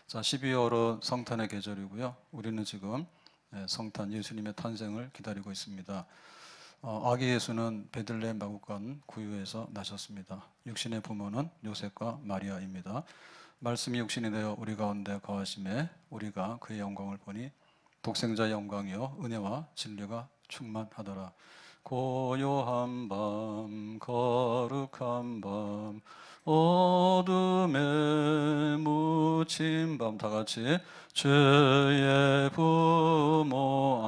자, 12월은 성탄의 계절이고요. 우리는 지금 성탄 예수님의 탄생을 기다리고 있습니다. 아기 예수는 베들레헴 마구간 구유에서 나셨습니다. 육신의 부모는 요셉과 마리아입니다. 말씀이 육신이 되어 우리 가운데 거하심에 우리가 그의 영광을 보니 독생자의 영광이요 은혜와 진리가 충만하더라. 고요한 밤 거룩한 밤 어둠에 묻힌 밤 다같이 주의 부모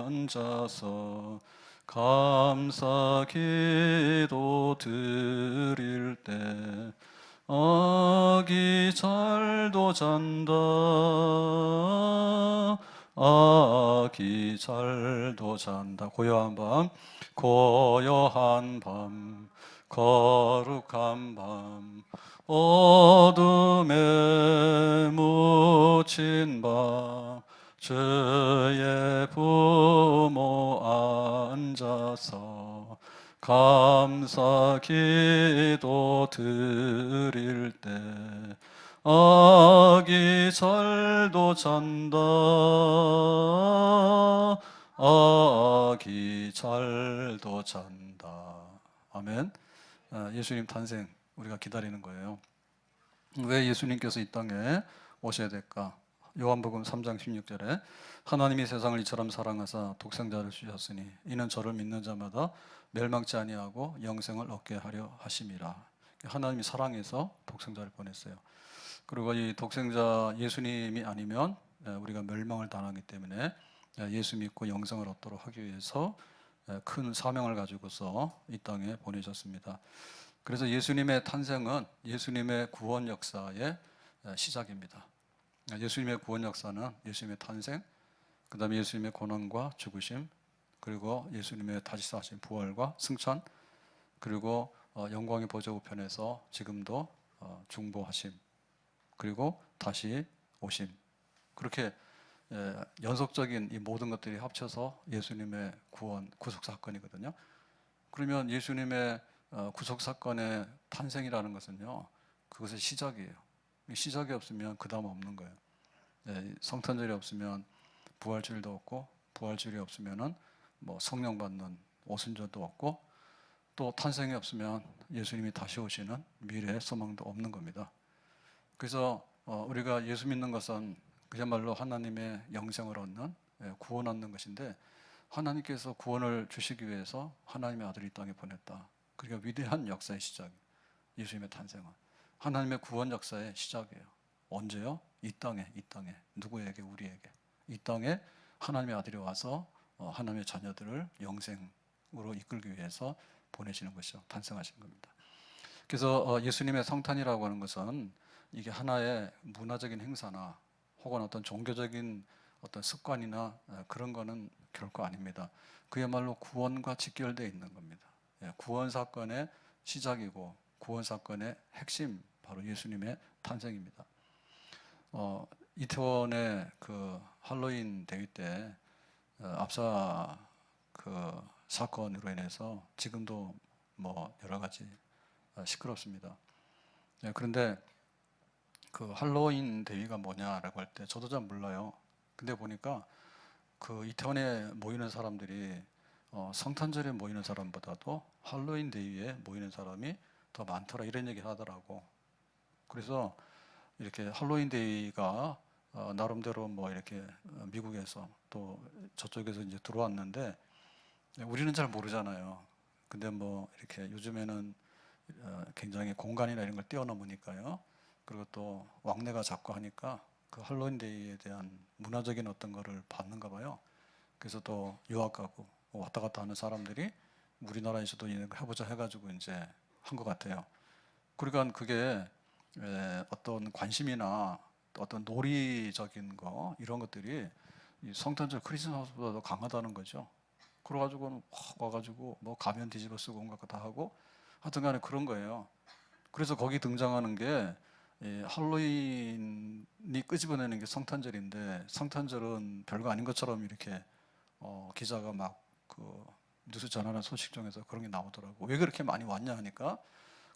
앉아서 감사 기도 드릴 때 아기 잘도 잔다 아기 잘도 잔다. 고요한 밤 거룩한 밤 어둠에 묻힌 밤 주의 부모 앉아서 감사 기도 드릴 때 아기 잘도 잔다 아기 잘도 잔다. 아멘. 예수님 탄생 우리가 기다리는 거예요. 왜 예수님께서 이 땅에 오셔야 될까? 요한복음 3장 16절에 하나님이 세상을 이처럼 사랑하사 독생자를 주셨으니 이는 저를 믿는 자마다 멸망치 아니하고 영생을 얻게 하려 하심이라. 하나님이 사랑해서 독생자를 보냈어요. 그리고 이 독생자 예수님이 아니면 우리가 멸망을 당하기 때문에 예수 믿고 영생을 얻도록 하기 위해서 큰 사명을 가지고서 이 땅에 보내셨습니다. 그래서 예수님의 탄생은 예수님의 구원 역사의 시작입니다. 예수님의 구원 역사는 예수님의 탄생, 그 다음에 예수님의 고난과 죽으심, 그리고 예수님의 다시 사신 부활과 승천, 그리고 영광의 보좌 우편에서 지금도 중보하심, 그리고 다시 오심. 그렇게 연속적인 이 모든 것들이 합쳐서 예수님의 구원, 구속 사건이거든요. 그러면 예수님의 구속 사건의 탄생이라는 것은요, 그것의 시작이에요. 시작이 없으면 그 다음 없는 거예요. 성탄절이 없으면 부활주일도 없고, 부활주일이 없으면은 뭐 성령 받는 오순절도 없고, 또 탄생이 없으면 예수님이 다시 오시는 미래의 소망도 없는 겁니다. 그래서 우리가 예수 믿는 것은 그야말로 하나님의 영생을 얻는, 구원 얻는 것인데, 하나님께서 구원을 주시기 위해서 하나님의 아들을 이 땅에 보냈다. 그러니까 위대한 역사의 시작이에요. 예수님의 탄생은 하나님의 구원 역사의 시작이에요. 언제요? 이 땅에 누구에게? 우리에게. 이 땅에 하나님의 아들이 와서 하나님의 자녀들을 영생으로 이끌기 위해서 보내시는 것이죠. 탄생하신 겁니다. 그래서 예수님의 성탄이라고 하는 것은 이게 하나의 문화적인 행사나 혹은 어떤 종교적인 어떤 습관이나 그런 거는 결코 아닙니다. 그야말로 구원과 직결되어 있는 겁니다. 구원 사건의 시작이고 구원 사건의 핵심, 바로 예수님의 탄생입니다. 이태원의 그 할로윈 대회 때 압사 그 사건으로 인해서 지금도 뭐 여러 가지 시끄럽습니다. 그런데 그 할로윈 대회가 뭐냐라고 할 때 저도 잘 몰라요. 근데 보니까 그 이태원에 모이는 사람들이 성탄절에 모이는 사람보다도 할로윈 데이에 모이는 사람이 더 많더라, 이런 얘기 하더라고. 그래서 이렇게 할로윈 데이가 나름대로 뭐 이렇게 미국에서 또 저쪽에서 이제 들어왔는데 우리는 잘 모르잖아요. 근데 뭐 이렇게 요즘에는 굉장히 공간이나 이런 걸 뛰어넘으니까요. 그리고 또 왕래가 자꾸 하니까 그 할로윈 데이에 대한 문화적인 어떤 거를 받는가 봐요. 그래서 또 유학 가고 왔다 갔다 하는 사람들이 우리나라에서도 이런 거 해보자 해가지고 이제 한 것 같아요. 그러니까 그게 어떤 관심이나 어떤 놀이적인 거 이런 것들이 이 성탄절 크리스마스보다도 강하다는 거죠. 그래가지고는 확 와가지고 뭐 가면 뒤집어 쓰고 온갖 거 다 하고 하여튼간에 그런 거예요. 그래서 거기 등장하는 게 할로윈이 끄집어내는 게 성탄절인데, 성탄절은 별거 아닌 것처럼 이렇게 기자가 막 그 뉴스 전하는 소식 중에서 그런 게 나오더라고. 왜 그렇게 많이 왔냐 하니까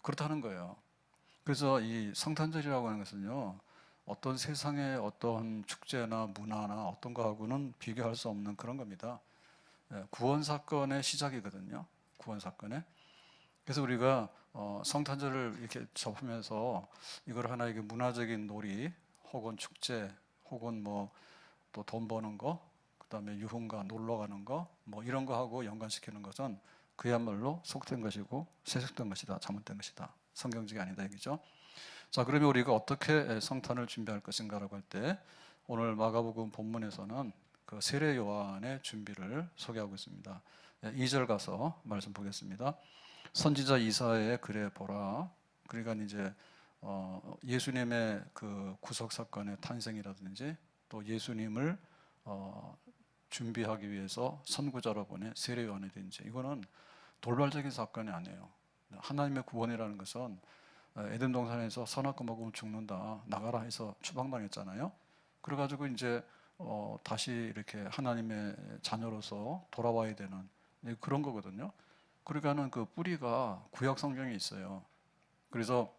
그렇다는 거예요. 그래서 이 성탄절이라고 하는 것은요, 어떤 세상의 어떤 축제나 문화나 어떤 거하고는 비교할 수 없는 그런 겁니다. 구원 사건의 시작이거든요. 구원 사건의. 그래서 우리가 성탄절을 이렇게 접하면서 이걸 하나의 문화적인 놀이 혹은 축제 혹은 뭐 또 돈 버는 거, 그다음에 유흥가 놀러 가는 거, 뭐 이런 거 하고 연관시키는 것은 그야말로 속된 것이고 세속된 것이다, 잘못된 것이다, 성경적이 아니다 얘기죠. 자, 그러면 우리가 어떻게 성탄을 준비할 것인가라고 할 때 오늘 마가복음 본문에서는 그 세례 요한의 준비를 소개하고 있습니다. 2절 가서 말씀 보겠습니다. 선지자 이사야의 글에 보라. 그러니까 이제 예수님의 그 구속 사건의 탄생이라든지 또 예수님을 준비하기 위해서 선구자로 보낸 세례 요한이든지 이거는 돌발적인 사건이 아니에요. 하나님의 구원이라는 것은 에덴 동산에서 선악과 먹으면 죽는다, 나가라 해서 추방당했잖아요. 그래가지고 이제 다시 이렇게 하나님의 자녀로서 돌아와야 되는 그런 거거든요. 그러니까는 그 뿌리가 구약 성경에 있어요. 그래서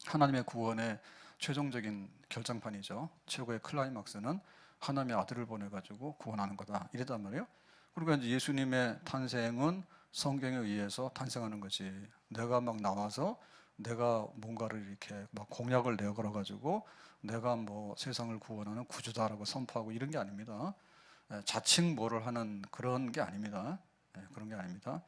하나님의 구원의 최종적인 결정판이죠. 최고의 클라이막스는 하나님의 아들을 보내가지고 구원하는 거다, 이랬단 말이에요. 그러니까 이제 예수님의 탄생은 성경에 의해서 탄생하는 거지. 내가 막 나와서 내가 뭔가를 이렇게 막 공약을 내어 걸어가지고 내가 뭐 세상을 구원하는 구주다라고 선포하고 이런 게 아닙니다. 자칭 뭐를 하는 그런 게 아닙니다. 그런 게 아닙니다.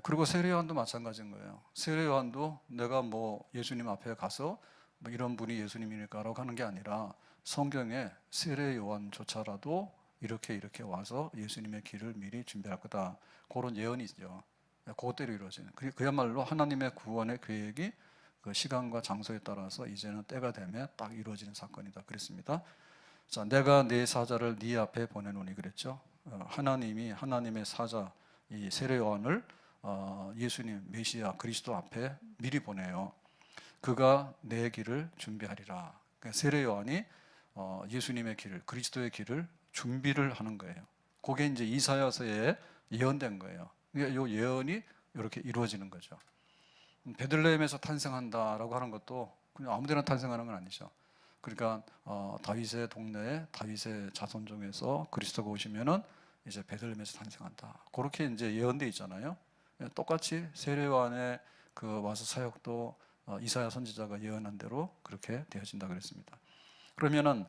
그리고 세례 요한도 마찬가지인 거예요. 세례 요한도 내가 뭐 예수님 앞에 가서 뭐 이런 분이 예수님이니까라고 하는 게 아니라 성경에 세례 요한조차라도 이렇게 와서 예수님의 길을 미리 준비할 거다, 그런 예언이죠. 그것대로 이루어지는. 그야말로 하나님의 구원의 계획이 그 시간과 장소에 따라서 이제는 때가 되면 딱 이루어지는 사건이다 그랬습니다. 자, 내가 내 사자를 네 앞에 보내노니 그랬죠. 하나님이 하나님의 사자 이 세례 요한을 예수님 메시아 그리스도 앞에 미리 보내요. 그가 내 길을 준비하리라. 그러니까 세례 요한이 예수님의 길을, 그리스도의 길을 준비를 하는 거예요. 그게 이제 이사야서에 예언된 거예요. 그러니까 이 예언이 이렇게 이루어지는 거죠. 베들레헴에서 탄생한다라고 하는 것도 그냥 아무데나 탄생하는 건 아니죠. 그러니까 다윗의 동네에 다윗의 자손 중에서 그리스도가 오시면은 이제 베들레헴에서 탄생한다, 그렇게 이제 예언돼 있잖아요. 똑같이 세례 요한의 그 와서 사역도 이사야 선지자가 예언한 대로 그렇게 되어진다 그랬습니다. 그러면은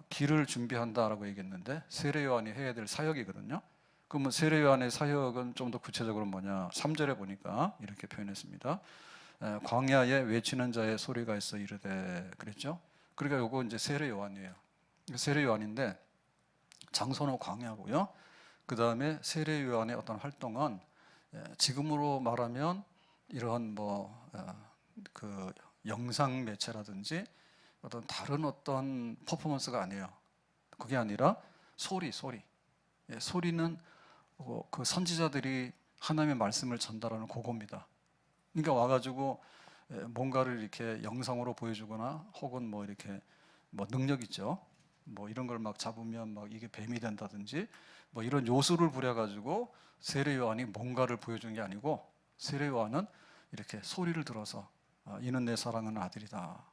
길을 준비한다라고 얘기했는데 세례 요한이 해야 될 사역이거든요. 그러면 세례 요한의 사역은 좀 더 구체적으로 뭐냐? 3절에 보니까 이렇게 표현했습니다. 광야에 외치는 자의 소리가 있어 이르되 그랬죠. 그러니까 요거 이제 세례 요한이에요. 세례 요한인데 장소는 광야고요. 그 다음에 세례 요한의 어떤 활동은 지금으로 말하면 이런 그 영상 매체라든지 어떤 다른 어떤 퍼포먼스가 아니에요. 그게 아니라 소리. 소리는 그 선지자들이 하나님의 말씀을 전달하는 그겁니다. 그러니까 와가지고 뭔가를 이렇게 영상으로 보여주거나 혹은 뭐 이렇게 뭐 능력 있죠. 뭐 이런 걸 막 잡으면 막 이게 뱀이 된다든지 뭐 이런 요술을 부려가지고 세례 요한이 뭔가를 보여준 게 아니고 세례 요한은 이렇게 소리를 들어서 이는 내 사랑하는 아들이다.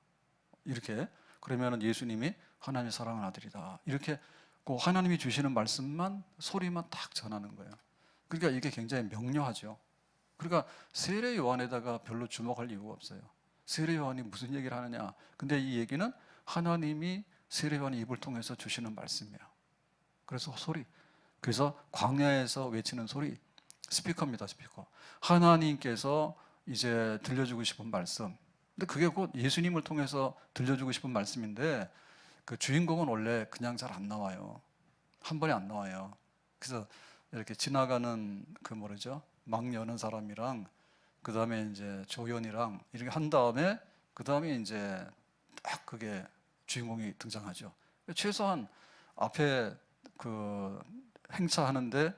이렇게 그러면은 예수님이 하나님의 사랑하는 아들이다. 이렇게 그 하나님이 주시는 말씀만 소리만 딱 전하는 거예요. 그러니까 이게 굉장히 명료하죠. 그러니까 세례 요한에다가 별로 주목할 이유가 없어요. 세례 요한이 무슨 얘기를 하느냐? 근데 이 얘기는 하나님이 세례 요한의 입을 통해서 주시는 말씀이에요. 그래서 소리. 그래서 광야에서 외치는 소리, 스피커입니다, 스피커. 하나님께서 이제 들려주고 싶은 말씀. 근데 그게 곧 예수님을 통해서 들려주고 싶은 말씀인데 그 주인공은 원래 그냥 잘 안 나와요. 한 번에 안 나와요. 그래서 이렇게 지나가는 그 뭐라죠? 막 여는 사람이랑 그 다음에 이제 조연이랑 이렇게 한 다음에 그 다음에 이제 딱 그게 주인공이 등장하죠. 최소한 앞에 그 행차하는데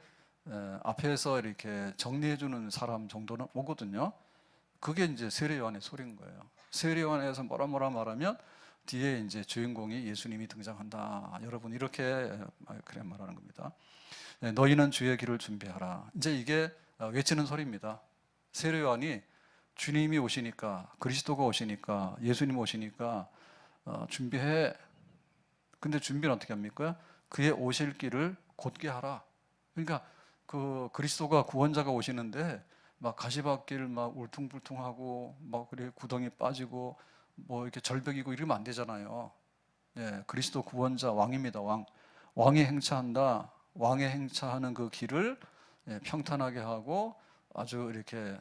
앞에서 이렇게 정리해주는 사람 정도는 오거든요. 그게 이제 세례 요한의 소리인 거예요. 세례 요한에서 뭐라 말하면 뒤에 이제 주인공이 예수님이 등장한다. 여러분 이렇게 그래 말하는 겁니다. 너희는 주의 길을 준비하라. 이제 이게 외치는 소리입니다. 세례 요한이 주님이 오시니까 그리스도가 오시니까 예수님 오시니까 준비해. 근데 준비는 어떻게 합니까? 그의 오실 길을 곧게 하라. 그러니까 그 그리스도가 구원자가 오시는데 막 가시밭길 막 울퉁불퉁하고 막 그래 구덩이 빠지고 뭐 이렇게 절벽이고 이러면 안 되잖아요. 예, 그리스도 구원자 왕입니다. 왕이 행차한다. 왕의 행차하는 그 길을 평탄하게 하고 아주 이렇게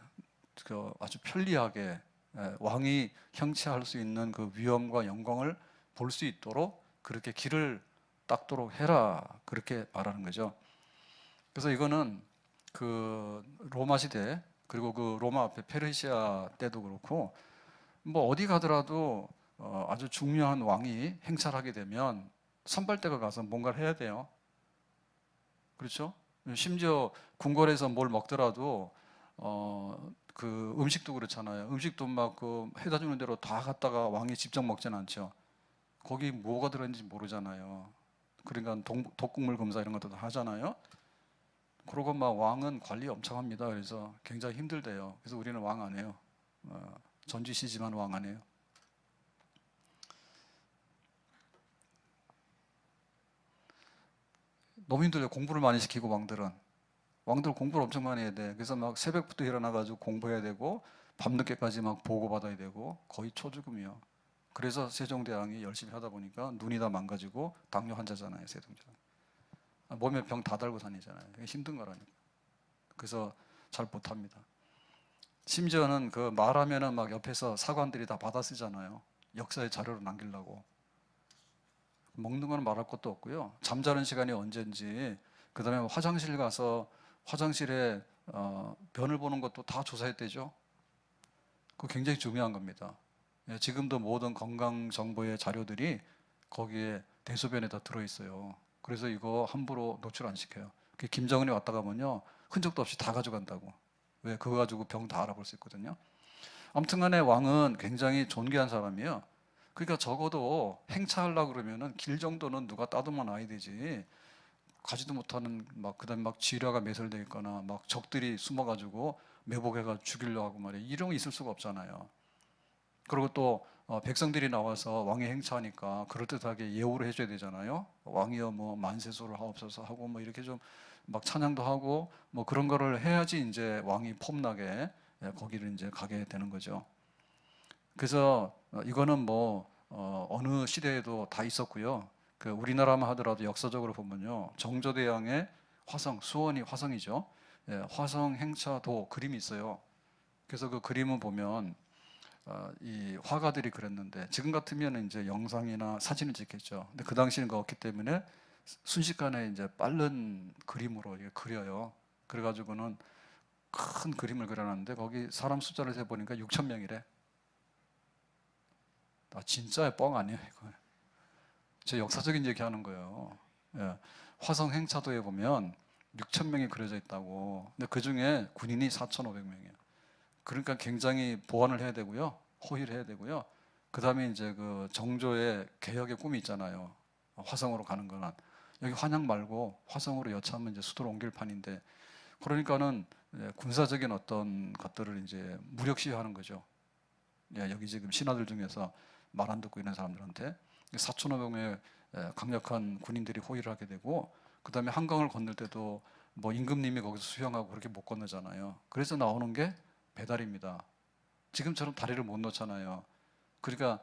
아주 편리하게 왕이 형체할 수 있는 그 위엄과 영광을 볼 수 있도록 그렇게 길을 닦도록 해라. 그렇게 말하는 거죠. 그래서 이거는 그 로마 시대 그리고 그 로마 앞에 페르시아 때도 그렇고 뭐 어디 가더라도 아주 중요한 왕이 행차하게 되면 선발대가 가서 뭔가를 해야 돼요. 그렇죠? 심지어 궁궐에서 뭘 먹더라도 그 음식도 그렇잖아요. 음식도 막 그 해다 주는 대로 다 갖다가 왕이 직접 먹진 않죠. 거기 뭐가 들어있는지 모르잖아요. 그러니까 독국물 검사 이런 것도 하잖아요. 그러고 막 왕은 관리 엄청 합니다. 그래서 굉장히 힘들대요. 그래서 우리는 왕 안 해요. 전주시지만 왕 안 해요. 너무 힘들어요. 공부를 많이 시키고 왕들 공부를 엄청 많이 해야 돼. 그래서 막 새벽부터 일어나가지고 공부해야 되고 밤늦게까지 막 보고받아야 되고 거의 초죽음이요. 그래서 세종대왕이 열심히 하다 보니까 눈이 다 망가지고 당뇨 환자잖아요. 세종대왕. 몸에 병 다 달고 다니잖아요. 힘든 거라니까. 그래서 잘 못합니다. 심지어는 그 말하면은 막 옆에서 사관들이 다 받아 쓰잖아요. 역사의 자료로 남기려고. 먹는 건 말할 것도 없고요. 잠자는 시간이 언제인지, 그 다음에 화장실 가서 화장실에 변을 보는 것도 다 조사했대죠. 그거 굉장히 중요한 겁니다. 예, 지금도 모든 건강 정보의 자료들이 거기에 대소변에 다 들어있어요. 그래서 이거 함부로 노출 안 시켜요. 김정은이 왔다 가면요 흔적도 없이 다 가져간다고. 왜? 그거 가지고 병 다 알아볼 수 있거든요. 아무튼 간에 왕은 굉장히 존귀한 사람이에요. 그러니까 적어도 행차하려고 그러면은 길 정도는 누가 따도만 놔야 되지. 가지도 못하는 막 그다음에 막 지뢰가 매설되어 있거나 막 적들이 숨어가지고 매복해가 죽이려고 하고 말이야. 이런 거 있을 수가 없잖아요. 그리고 또 백성들이 나와서 왕의 행차하니까 그럴듯하게 예우를 해줘야 되잖아요. 왕이여 뭐 만세소를 하옵소서 하고 뭐 이렇게 좀 막 찬양도 하고 뭐 그런 거를 해야지 이제 왕이 폼나게 거기를 이제 가게 되는 거죠. 그래서 이거는 뭐 어느 시대에도 다 있었고요. 그 우리나라만 하더라도 역사적으로 보면요, 정조대왕의 화성, 수원이 화성이죠. 예, 화성 행차도 그림이 있어요. 그래서 그 그림을 보면 이 화가들이 그렸는데 지금 같으면 이제 영상이나 사진을 찍겠죠. 근데 그 당시는 그거 없기 때문에 순식간에 이제 빠른 그림으로 이게 그려요. 그래가지고는 큰 그림을 그려놨는데 거기 사람 숫자를 세 보니까 6천 명이래. 아, 진짜야, 뻥 아니에요, 이거. 제 역사적인 얘기하는 거예요. 예. 화성 행차도에 보면 6천 명이 그려져 있다고. 근데 그 중에 군인이 4,500명이에요. 그러니까 굉장히 보완을 해야 되고요, 호의를 해야 되고요. 그 다음에 이제 그 정조의 개혁의 꿈이 있잖아요. 화성으로 가는 거는 여기 환양 말고 화성으로 여차하면 이제 수도로 옮길 판인데, 그러니까는 군사적인 어떤 것들을 이제 무력시하는 거죠. 예, 여기 지금 신하들 중에서 말 안 듣고 있는 사람들한테 4,500명의 강력한 군인들이 호위를 하게 되고, 그 다음에 한강을 건널 때도 뭐 임금님이 거기서 수영하고 그렇게 못 건너잖아요. 그래서 나오는 게 배달입니다. 지금처럼 다리를 못 놓잖아요. 그러니까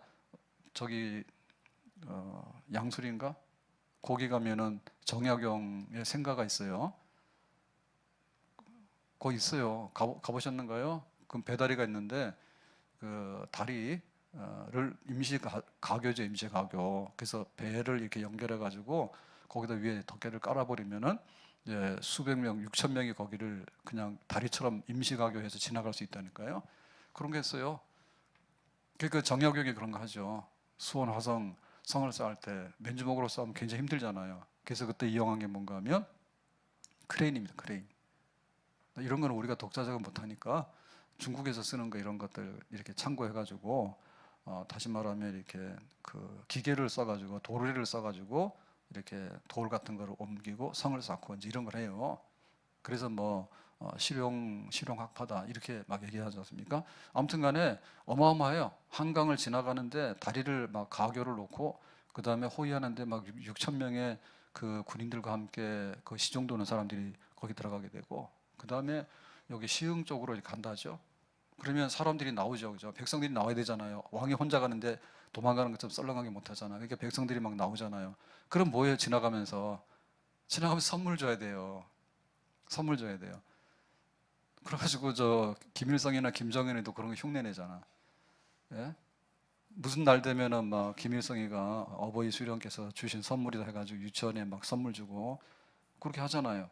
저기 양수리인가? 거기 가면은 정약용의 생가가 있어요. 거기 있어요. 가보셨는가요? 그럼 배다리가 있는데 그 다리를 임시 가교죠, 임시 가교. 그래서 배를 이렇게 연결해 가지고 거기다 위에 덮개를 깔아버리면은 이제 수백 명, 6천 명이 거기를 그냥 다리처럼 임시 가교해서 지나갈 수 있다니까요. 그런 게 있어요. 그 정약용이 그런 거 하죠. 수원 화성 성을 쌓을 때 맨주먹으로 쌓으면 굉장히 힘들잖아요. 그래서 그때 이용한 게 뭔가 하면 크레인입니다. 크레인. 이런 거는 우리가 독자적으로 못하니까 중국에서 쓰는 거 이런 것들 이렇게 참고해가지고 다시 말하면 이렇게 그 기계를 써가지고 도르래를 써가지고 이렇게 돌 같은 거를 옮기고 성을 쌓고 이제 이런 걸 해요. 그래서 뭐 실용학파다 이렇게 막 얘기하지 않습니까? 아무튼간에 어마어마해요. 한강을 지나가는데 다리를 막 가교를 놓고 그 다음에 호위하는데 막 6천 명의 그 군인들과 함께 그 시종 도는 사람들이 거기 들어가게 되고 그 다음에 여기 시흥 쪽으로 간다죠. 그러면 사람들이 나오죠, 그죠? 백성들이 나와야 되잖아요. 왕이 혼자 가는데 도망가는 것처럼 썰렁하게 못하잖아. 그러니까 백성들이 막 나오잖아요. 그럼 뭐예요? 지나가면서 선물 줘야 돼요. 선물 줘야 돼요. 그래가지고 저 김일성이나 김정은이도 그런 거 흉내내잖아. 예? 무슨 날 되면은 막 김일성이가 어버이 수령께서 주신 선물이다 해가지고 유치원에 막 선물 주고 그렇게 하잖아요.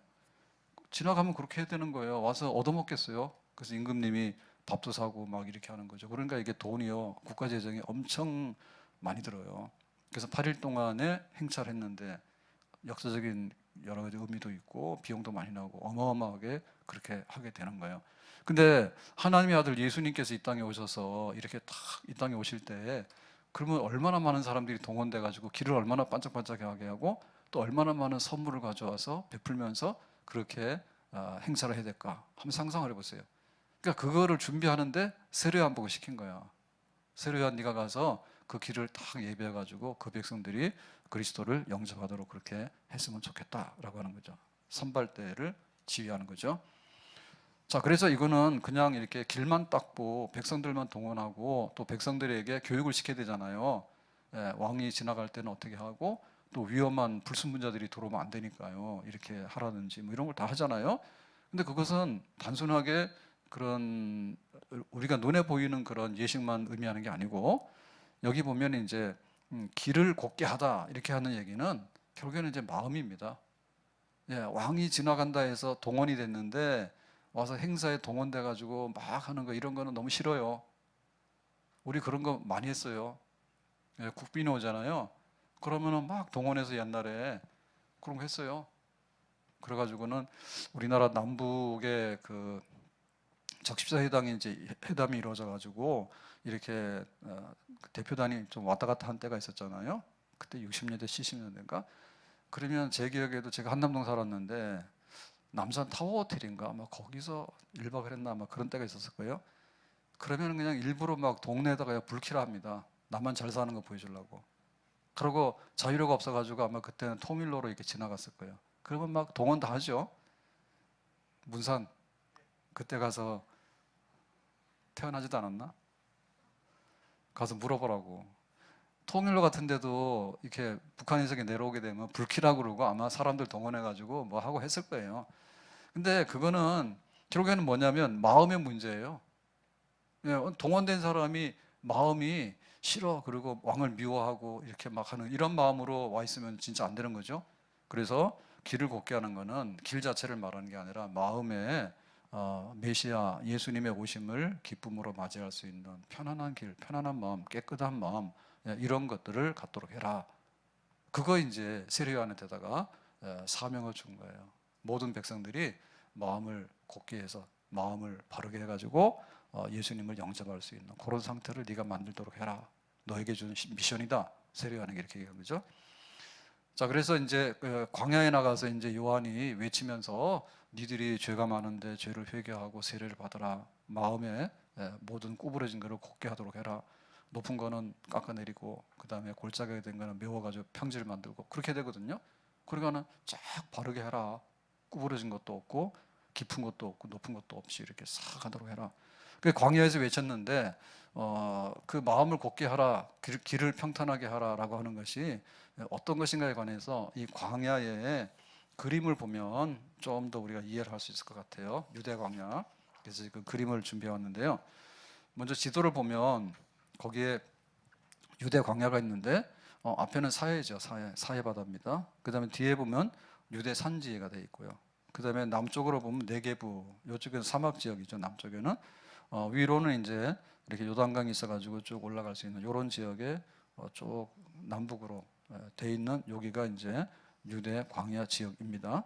지나가면 그렇게 해야 되는 거예요. 와서 얻어먹겠어요. 그래서 임금님이 밥도 사고 막 이렇게 하는 거죠. 그러니까 이게 돈이요. 국가 재정이 엄청 많이 들어요. 그래서 8일 동안에 행차를 했는데 역사적인 여러 가지 의미도 있고 비용도 많이 나오고 어마어마하게 그렇게 하게 되는 거예요. 근데 하나님의 아들 예수님께서 이 땅에 오셔서 이렇게 딱 이 땅에 오실 때 그러면 얼마나 많은 사람들이 동원돼 가지고 길을 얼마나 반짝반짝하게 하고 또 얼마나 많은 선물을 가져와서 베풀면서 그렇게 행사를 해야 될까 한번 상상을 해보세요. 그러니까 그거를 준비하는데 세례요한 보고 시킨 거야. 세례요한 네가 가서 그 길을 딱 예비해 가지고 그 백성들이 그리스도를 영접하도록 그렇게 했으면 좋겠다라고 하는 거죠. 선발대를 지휘하는 거죠. 자, 그래서 이거는 그냥 이렇게 길만 닦고 백성들만 동원하고 또 백성들에게 교육을 시켜야 되잖아요. 예, 왕이 지나갈 때는 어떻게 하고 또 위험한 불순분자들이 들어오면 안 되니까요. 이렇게 하라든지 뭐 이런 걸 다 하잖아요. 근데 그것은 단순하게 그런 우리가 눈에 보이는 그런 예식만 의미하는 게 아니고 여기 보면 이제 길을 곱게 하다 이렇게 하는 얘기는 결국에는 이제 마음입니다. 예, 왕이 지나간다 해서 동원이 됐는데 와서 행사에 동원돼 가지고 막 하는 거 이런 거는 너무 싫어요. 우리 그런 거 많이 했어요. 예, 국빈이 오잖아요. 그러면은 막 동원해서 옛날에 그런 거 했어요. 그래가지고는 우리나라 남북의 그 적십사 회담이 이제 회담이 이루어져 가지고 이렇게 대표단이 좀 왔다 갔다 한 때가 있었잖아요. 그때 60년대 70년대인가? 그러면 제 기억에도 제가 한남동 살았는데 남산 타워 호텔인가 아마 거기서 1박을 했나 아마 그런 때가 있었을 거예요. 그러면 그냥 일부러 막 동네에다가 불키라 합니다. 나만 잘 사는 거 보여주려고. 그리고 자유로가 없어가지고 아마 그때는 통일로로 이렇게 지나갔을 거예요. 그러면 막 동원 다 하죠. 문산 그때 가서 태어나지도 않았나? 가서 물어보라고. 통일로 같은 데도 이렇게 북한에서 내려오게 되면 불키라고 그러고 아마 사람들 동원해가지고 뭐 하고 했을 거예요. 근데 그거는 결국에는 뭐냐면 마음의 문제예요. 동원된 사람이 마음이 싫어 그리고 왕을 미워하고 이렇게 막 하는 이런 마음으로 와 있으면 진짜 안 되는 거죠. 그래서 길을 곱게 하는 거는 길 자체를 말하는 게 아니라 마음에 메시아 예수님의 오심을 기쁨으로 맞이할 수 있는 편안한 길, 편안한 마음, 깨끗한 마음 이런 것들을 갖도록 해라. 그거 이제 세례요한한테다가 사명을 준 거예요. 모든 백성들이 마음을 곱게 해서 마음을 바르게 해가지고 예수님을 영접할 수 있는 그런 상태를 네가 만들도록 해라. 너에게 주는 미션이다. 세례요한에게 이렇게 얘기한 거죠. 자, 그래서 이제 광야에 나가서 이제 요한이 외치면서 니들이 죄가 많은데 죄를 회개하고 세례를 받아라. 마음에 모든 구부러진 것을 곱게 하도록 해라. 높은 거는 깎아내리고 그 다음에 골짜기가 된 거는 메워가지고 평지를 만들고 그렇게 되거든요. 그러니까는 쫙 바르게 해라. 구부러진 것도 없고 깊은 것도 없고 높은 것도 없이 이렇게 싹 하도록 해라. 그 광야에서 외쳤는데 그 마음을 곱게 하라, 길을 평탄하게 하라라고 하는 것이 어떤 것인가에 관해서 이 광야의 그림을 보면 좀 더 우리가 이해를 할 수 있을 것 같아요. 유대 광야. 그래서 그 그림을 준비해 왔는데요. 먼저 지도를 보면 거기에 유대 광야가 있는데 앞에는 사해죠. 사해 바다입니다. 그다음에 뒤에 보면 유대 산지가 돼 있고요. 그다음에 남쪽으로 보면 네게부, 이쪽에는 사막 지역이죠. 남쪽에는 위로는 이제 이렇게 요단강이 있어가지고 쭉 올라갈 수 있는 이런 지역에 쭉 남북으로 돼 있는 여기가 이제 유대 광야 지역입니다.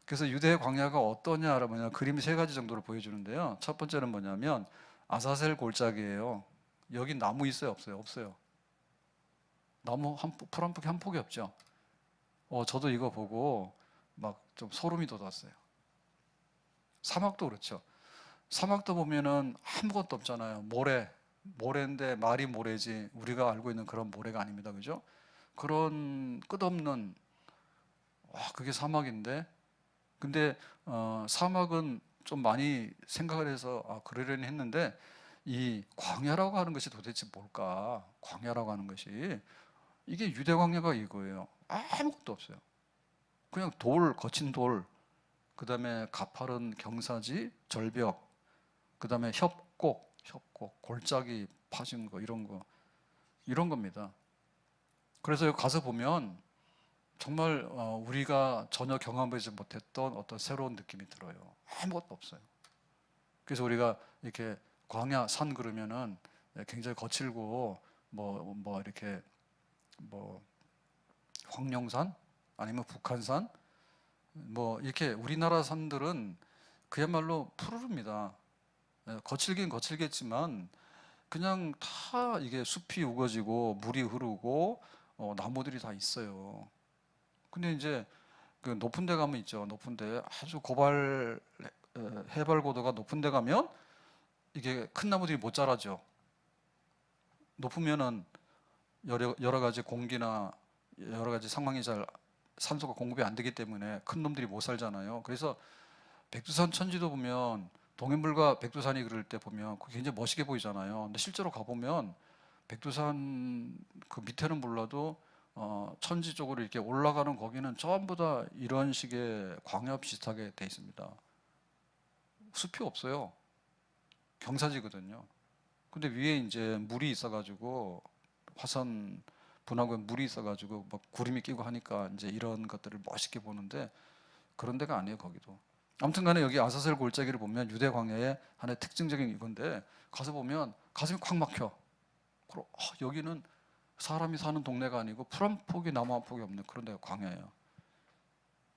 그래서 유대 광야가 어떠냐라면 그림이 세 가지 정도를 보여주는데요. 첫 번째는 뭐냐면 아사셀 골짜기예요. 여기 나무 있어요, 없어요? 없어요. 나무 풀 한 폭이 한 폭이 없죠. 저도 이거 보고 막 좀 소름이 돋았어요. 사막도 그렇죠. 사막도 보면은 아무것도 없잖아요. 모래인데 말이 모래지 우리가 알고 있는 그런 모래가 아닙니다. 그죠? 그런 끝없는, 그게 사막인데, 근데 사막은 좀 많이 생각을 해서 그러려니 했는데, 이 광야라고 하는 것이 도대체 뭘까? 광야라고 하는 것이, 이게 유대 광야가 이거예요. 아무것도 없어요. 그냥 거친 돌, 그 다음에 가파른 경사지, 절벽, 그 다음에 협곡, 골짜기 파진 거, 이런 겁니다. 그래서 여기 가서 보면 정말 우리가 전혀 경험하지 못했던 어떤 새로운 느낌이 들어요. 아무것도 없어요. 그래서 우리가 이렇게 광야 산 그러면은 굉장히 거칠고 이렇게 황룡산 아니면 북한산 이렇게 우리나라 산들은 그야말로 푸르릅니다. 거칠긴 거칠겠지만 그냥 다 이게 숲이 우거지고 물이 흐르고 나무들이 다 있어요. 근데 이제 그 높은 데 가면 있죠. 높은 데 아주 해발 고도가 높은 데 가면 이게 큰 나무들이 못 자라죠. 높으면은 여러 가지 공기나 여러 가지 상황이 잘 산소가 공급이 안 되기 때문에 큰 놈들이 못 살잖아요. 그래서 백두산 천지도 보면 동해물과 백두산이 그럴 때 보면 굉장히 멋있게 보이잖아요. 근데 실제로 가보면 백두산 그 밑에는 몰라도 천지 쪽으로 이렇게 올라가는 거기는 전부 다 이런 식의 광야 비슷하게 돼 있습니다. 숲이 없어요. 경사지거든요. 근데 위에 이제 물이 있어가지고 화산 분화구에 물이 있어가지고 막 구름이 끼고 하니까 이제 이런 것들을 멋있게 보는데 그런 데가 아니에요, 거기도. 아무튼간에 여기 아사셀 골짜기를 보면 유대 광야의 하나의 특징적인 이건데 가서 보면 가슴이 콱 막혀. 그리고 여기는 사람이 사는 동네가 아니고 풀 한 폭이 나무 한 폭이 없는 그런 데가 광야예요.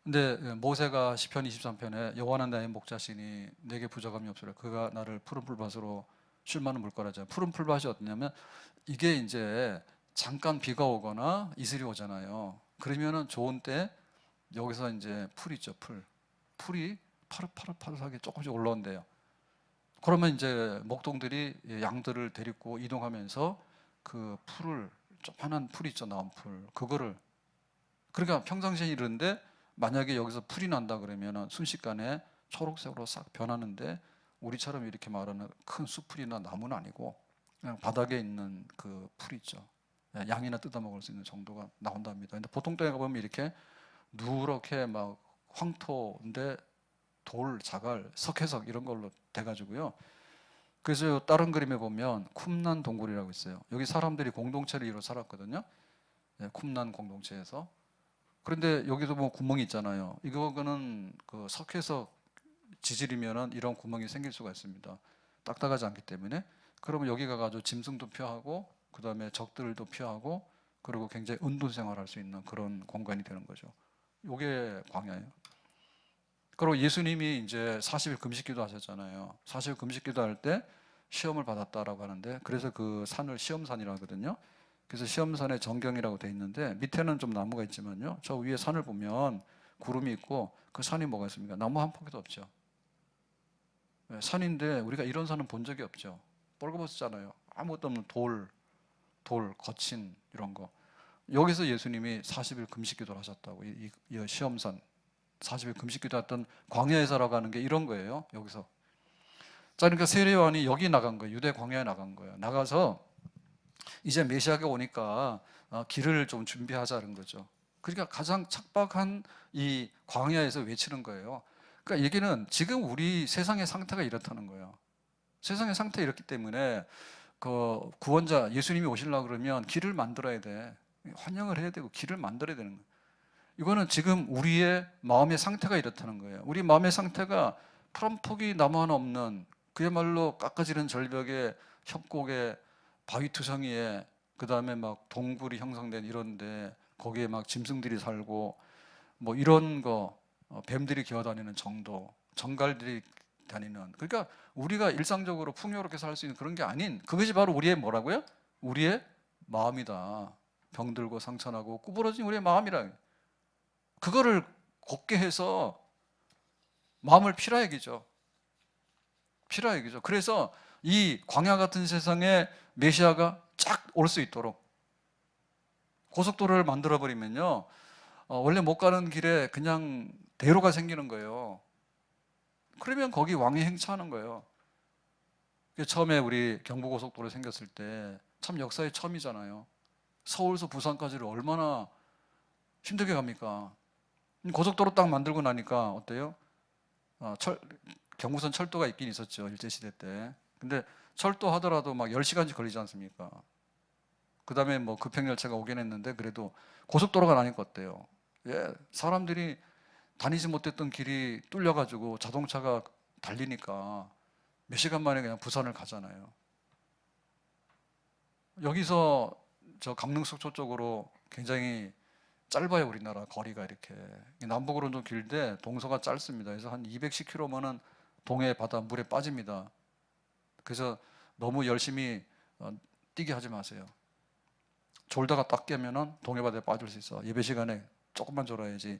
근데 모세가 시편 23편에 여호와는 나의 목자시니 내게 부족함이 없으라 그가 나를 푸른 풀밭으로 쉴 만한 물가라잖아요. 푸른 풀밭이 어떠냐면 이게 이제 잠깐 비가 오거나 이슬이 오잖아요. 그러면은 좋은 때 여기서 이제 풀 있죠, 풀이 파릇파릇하게 조금씩 올라온대요. 그러면 이제 목동들이 양들을 데리고 이동하면서 그 풀을 조그만한 풀 있죠, 나온 풀 그거를 그러니까 평상시에 이런데 만약에 여기서 풀이 난다 그러면은 순식간에 초록색으로 싹 변하는데 우리처럼 이렇게 말하는 큰 수풀이나 나무는 아니고 그냥 바닥에 있는 그 풀 있죠. 양이나 뜯어 먹을 수 있는 정도가 나온답니다. 근데 보통 땅에 가보면 이렇게 누렇게 막 황토인데 돌, 자갈, 석회석 이런 걸로 돼가지고요. 그래서 다른 그림에 보면 쿰난 동굴이라고 있어요. 여기 사람들이 공동체를 이루어 살았거든요. 쿰난 공동체에서. 그런데 여기도 뭐 구멍이 있잖아요. 이거는 그 석회석 지질이면은 이런 구멍이 생길 수가 있습니다. 딱딱하지 않기 때문에. 그러면 여기 가가지고 짐승도 피하고, 그 다음에 적들도 피하고, 그리고 굉장히 운동 생활할 수 있는 그런 공간이 되는 거죠. 이게 광야예요. 그리고 예수님이 이제 40일 금식기도 하셨잖아요. 40일 금식기도 할 때 시험을 받았다라고 하는데, 그래서 그 산을 시험산이라고 하거든요. 그래서 시험산에 정경이라고 돼 있는데 밑에는 좀 나무가 있지만요. 저 위에 산을 보면 구름이 있고 그 산이 뭐가 있습니까? 나무 한 포기도 없죠. 산인데 우리가 이런 산은 본 적이 없죠. 뻘겋었잖아요. 아무것도 없는 돌, 거친 이런 거. 여기서 예수님이 40일 금식기도를 하셨다고. 이 시험산 40일 금식기도 했던 광야에서라고 하는 게 이런 거예요. 여기서. 자, 그러니까 세례요한이 여기 나간 거예요. 유대 광야에 나간 거예요. 나가서 이제 메시아가 오니까 길을 좀 준비하자는 거죠. 그러니까 가장 척박한 이 광야에서 외치는 거예요. 그러니까 얘기는 지금 우리 세상의 상태가 이렇다는 거예요. 세상의 상태가 이렇기 때문에 그 구원자 예수님이 오시려고 그러면 길을 만들어야 돼. 환영을 해야 되고 길을 만들어야 되는 거예요. 이거는 지금 우리의 마음의 상태가 이렇다는 거예요. 우리 마음의 상태가 풀 한 폭이 나무 하나 없는 그야말로 깎아지는 절벽에 협곡에 바위투성이에 그 다음에 막 동굴이 형성된 이런데 거기에 막 짐승들이 살고 뭐 이런 거 뱀들이 기어다니는 정도 정갈들이 다니는 그러니까 우리가 일상적으로 풍요롭게 살 수 있는 그런 게 아닌 그것이 바로 우리의 뭐라고요? 우리의 마음이다. 병들고 상처나고 구부러진 우리의 마음이라 그거를 곱게 해서 마음을 피라 얘기죠. 필요한 얘기죠. 그래서 이 광야 같은 세상에 메시아가 쫙 올 수 있도록 고속도로를 만들어 버리면요, 원래 못 가는 길에 그냥 대로가 생기는 거예요. 그러면 거기 왕이 행차하는 거예요. 처음에 우리 경부고속도로 생겼을 때 참 역사의 처음이잖아요. 서울에서 부산까지를 얼마나 힘들게 갑니까? 고속도로 딱 만들고 나니까 어때요? 경부선 철도가 있긴 있었죠, 일제시대 때. 근데 철도 하더라도 막 10시간씩 걸리지 않습니까? 그 다음에 뭐 급행열차가 오긴 했는데 그래도 고속도로가 나니까 어때요? 예, 사람들이 다니지 못했던 길이 뚫려가지고 자동차가 달리니까 몇 시간 만에 그냥 부산을 가잖아요. 여기서 저 강릉 속초 쪽으로 굉장히 짧아요, 우리나라 거리가 이렇게. 남북으로는 좀 길데 동서가 짧습니다. 그래서 한 210km면은 동해 바다 물에 빠집니다. 그래서 너무 열심히 뛰게 하지 마세요. 졸다가 딱 깨면은 동해 바다에 빠질 수 있어. 예배 시간에 조금만 졸아야지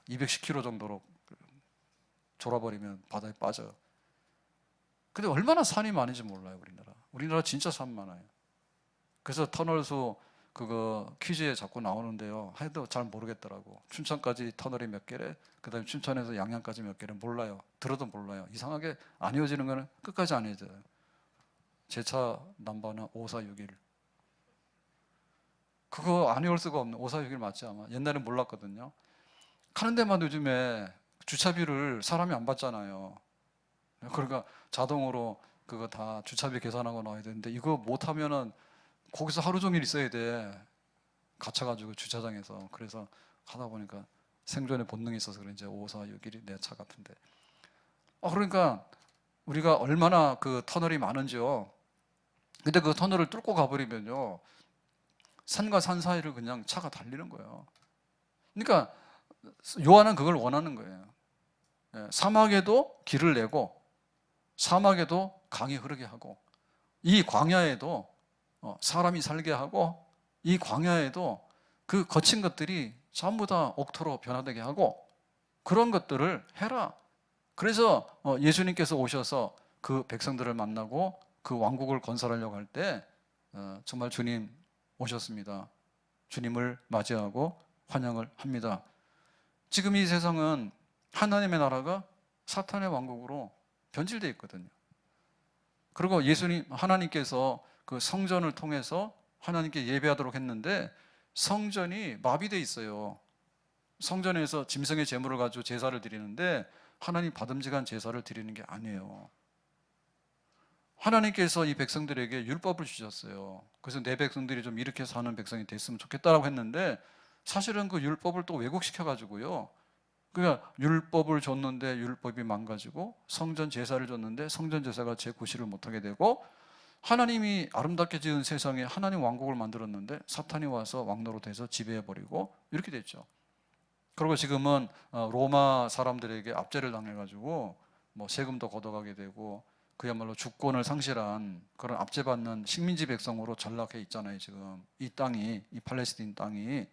210km 정도로 졸아버리면 바다에 빠져요. 근데 얼마나 산이 많은지 몰라요, 우리나라. 우리나라 진짜 산 많아요. 그래서 터널수 그거 퀴즈에 자꾸 나오는데요, 해도 잘 모르겠더라고. 춘천까지 터널이 몇 개래, 그 다음에 춘천에서 양양까지 몇 개래 몰라요. 들어도 몰라요. 이상하게 안 이어지는 거는 끝까지 안 이어져요. 제 차 넘버는 5461. 그거 안 외울 수가 없는, 5461 맞지 아마? 옛날엔 몰랐거든요. 가는 데만 요즘에 주차비를 사람이 안 받잖아요. 그러니까 자동으로 그거 다 주차비 계산하고 나와야 되는데 이거 못하면은 거기서 하루 종일 있어야 돼. 갇혀가지고 주차장에서. 그래서 하다 보니까 생존의 본능이 있어서 그런지 5461이 내 차 같은데. 그러니까 우리가 얼마나 그 터널이 많은지요. 근데 그 터널을 뚫고 가버리면요, 산과 산 사이를 그냥 차가 달리는 거예요. 그러니까 요한은 그걸 원하는 거예요. 사막에도 길을 내고 사막에도 강이 흐르게 하고 이 광야에도 사람이 살게 하고 이 광야에도 그 거친 것들이 전부 다 옥토로 변화되게 하고 그런 것들을 해라. 그래서 예수님께서 오셔서 그 백성들을 만나고 그 왕국을 건설하려고 할 때 정말 주님 오셨습니다. 주님을 맞이하고 환영을 합니다. 지금 이 세상은 하나님의 나라가 사탄의 왕국으로 변질되어 있거든요. 그리고 하나님께서 그 성전을 통해서 하나님께 예배하도록 했는데 성전이 마비되어 있어요. 성전에서 짐승의 제물을 가지고 제사를 드리는데 하나님 받음직한 제사를 드리는 게 아니에요. 하나님께서 이 백성들에게 율법을 주셨어요. 그래서 내 백성들이 좀 이렇게 사는 백성이 됐으면 좋겠다라고 했는데 사실은 그 율법을 또 왜곡시켜 가지고요, 그러니까 율법을 줬는데 율법이 망가지고 성전 제사를 줬는데 성전 제사가 제9시를 못하게 되고 하나님이 아름답게 지은 세상에 하나님 왕국을 만들었는데 사탄이 와서 왕노릇해서 지배해버리고 이렇게 됐죠. 그리고 지금은 로마 사람들에게 압제를 당해가지고 뭐 세금도 걷어가게 되고 그야말로 주권을 상실한 그런 압제받는 식민지 백성으로 전락해 있잖아요. 지금 이 땅이, 이 팔레스타인 땅이.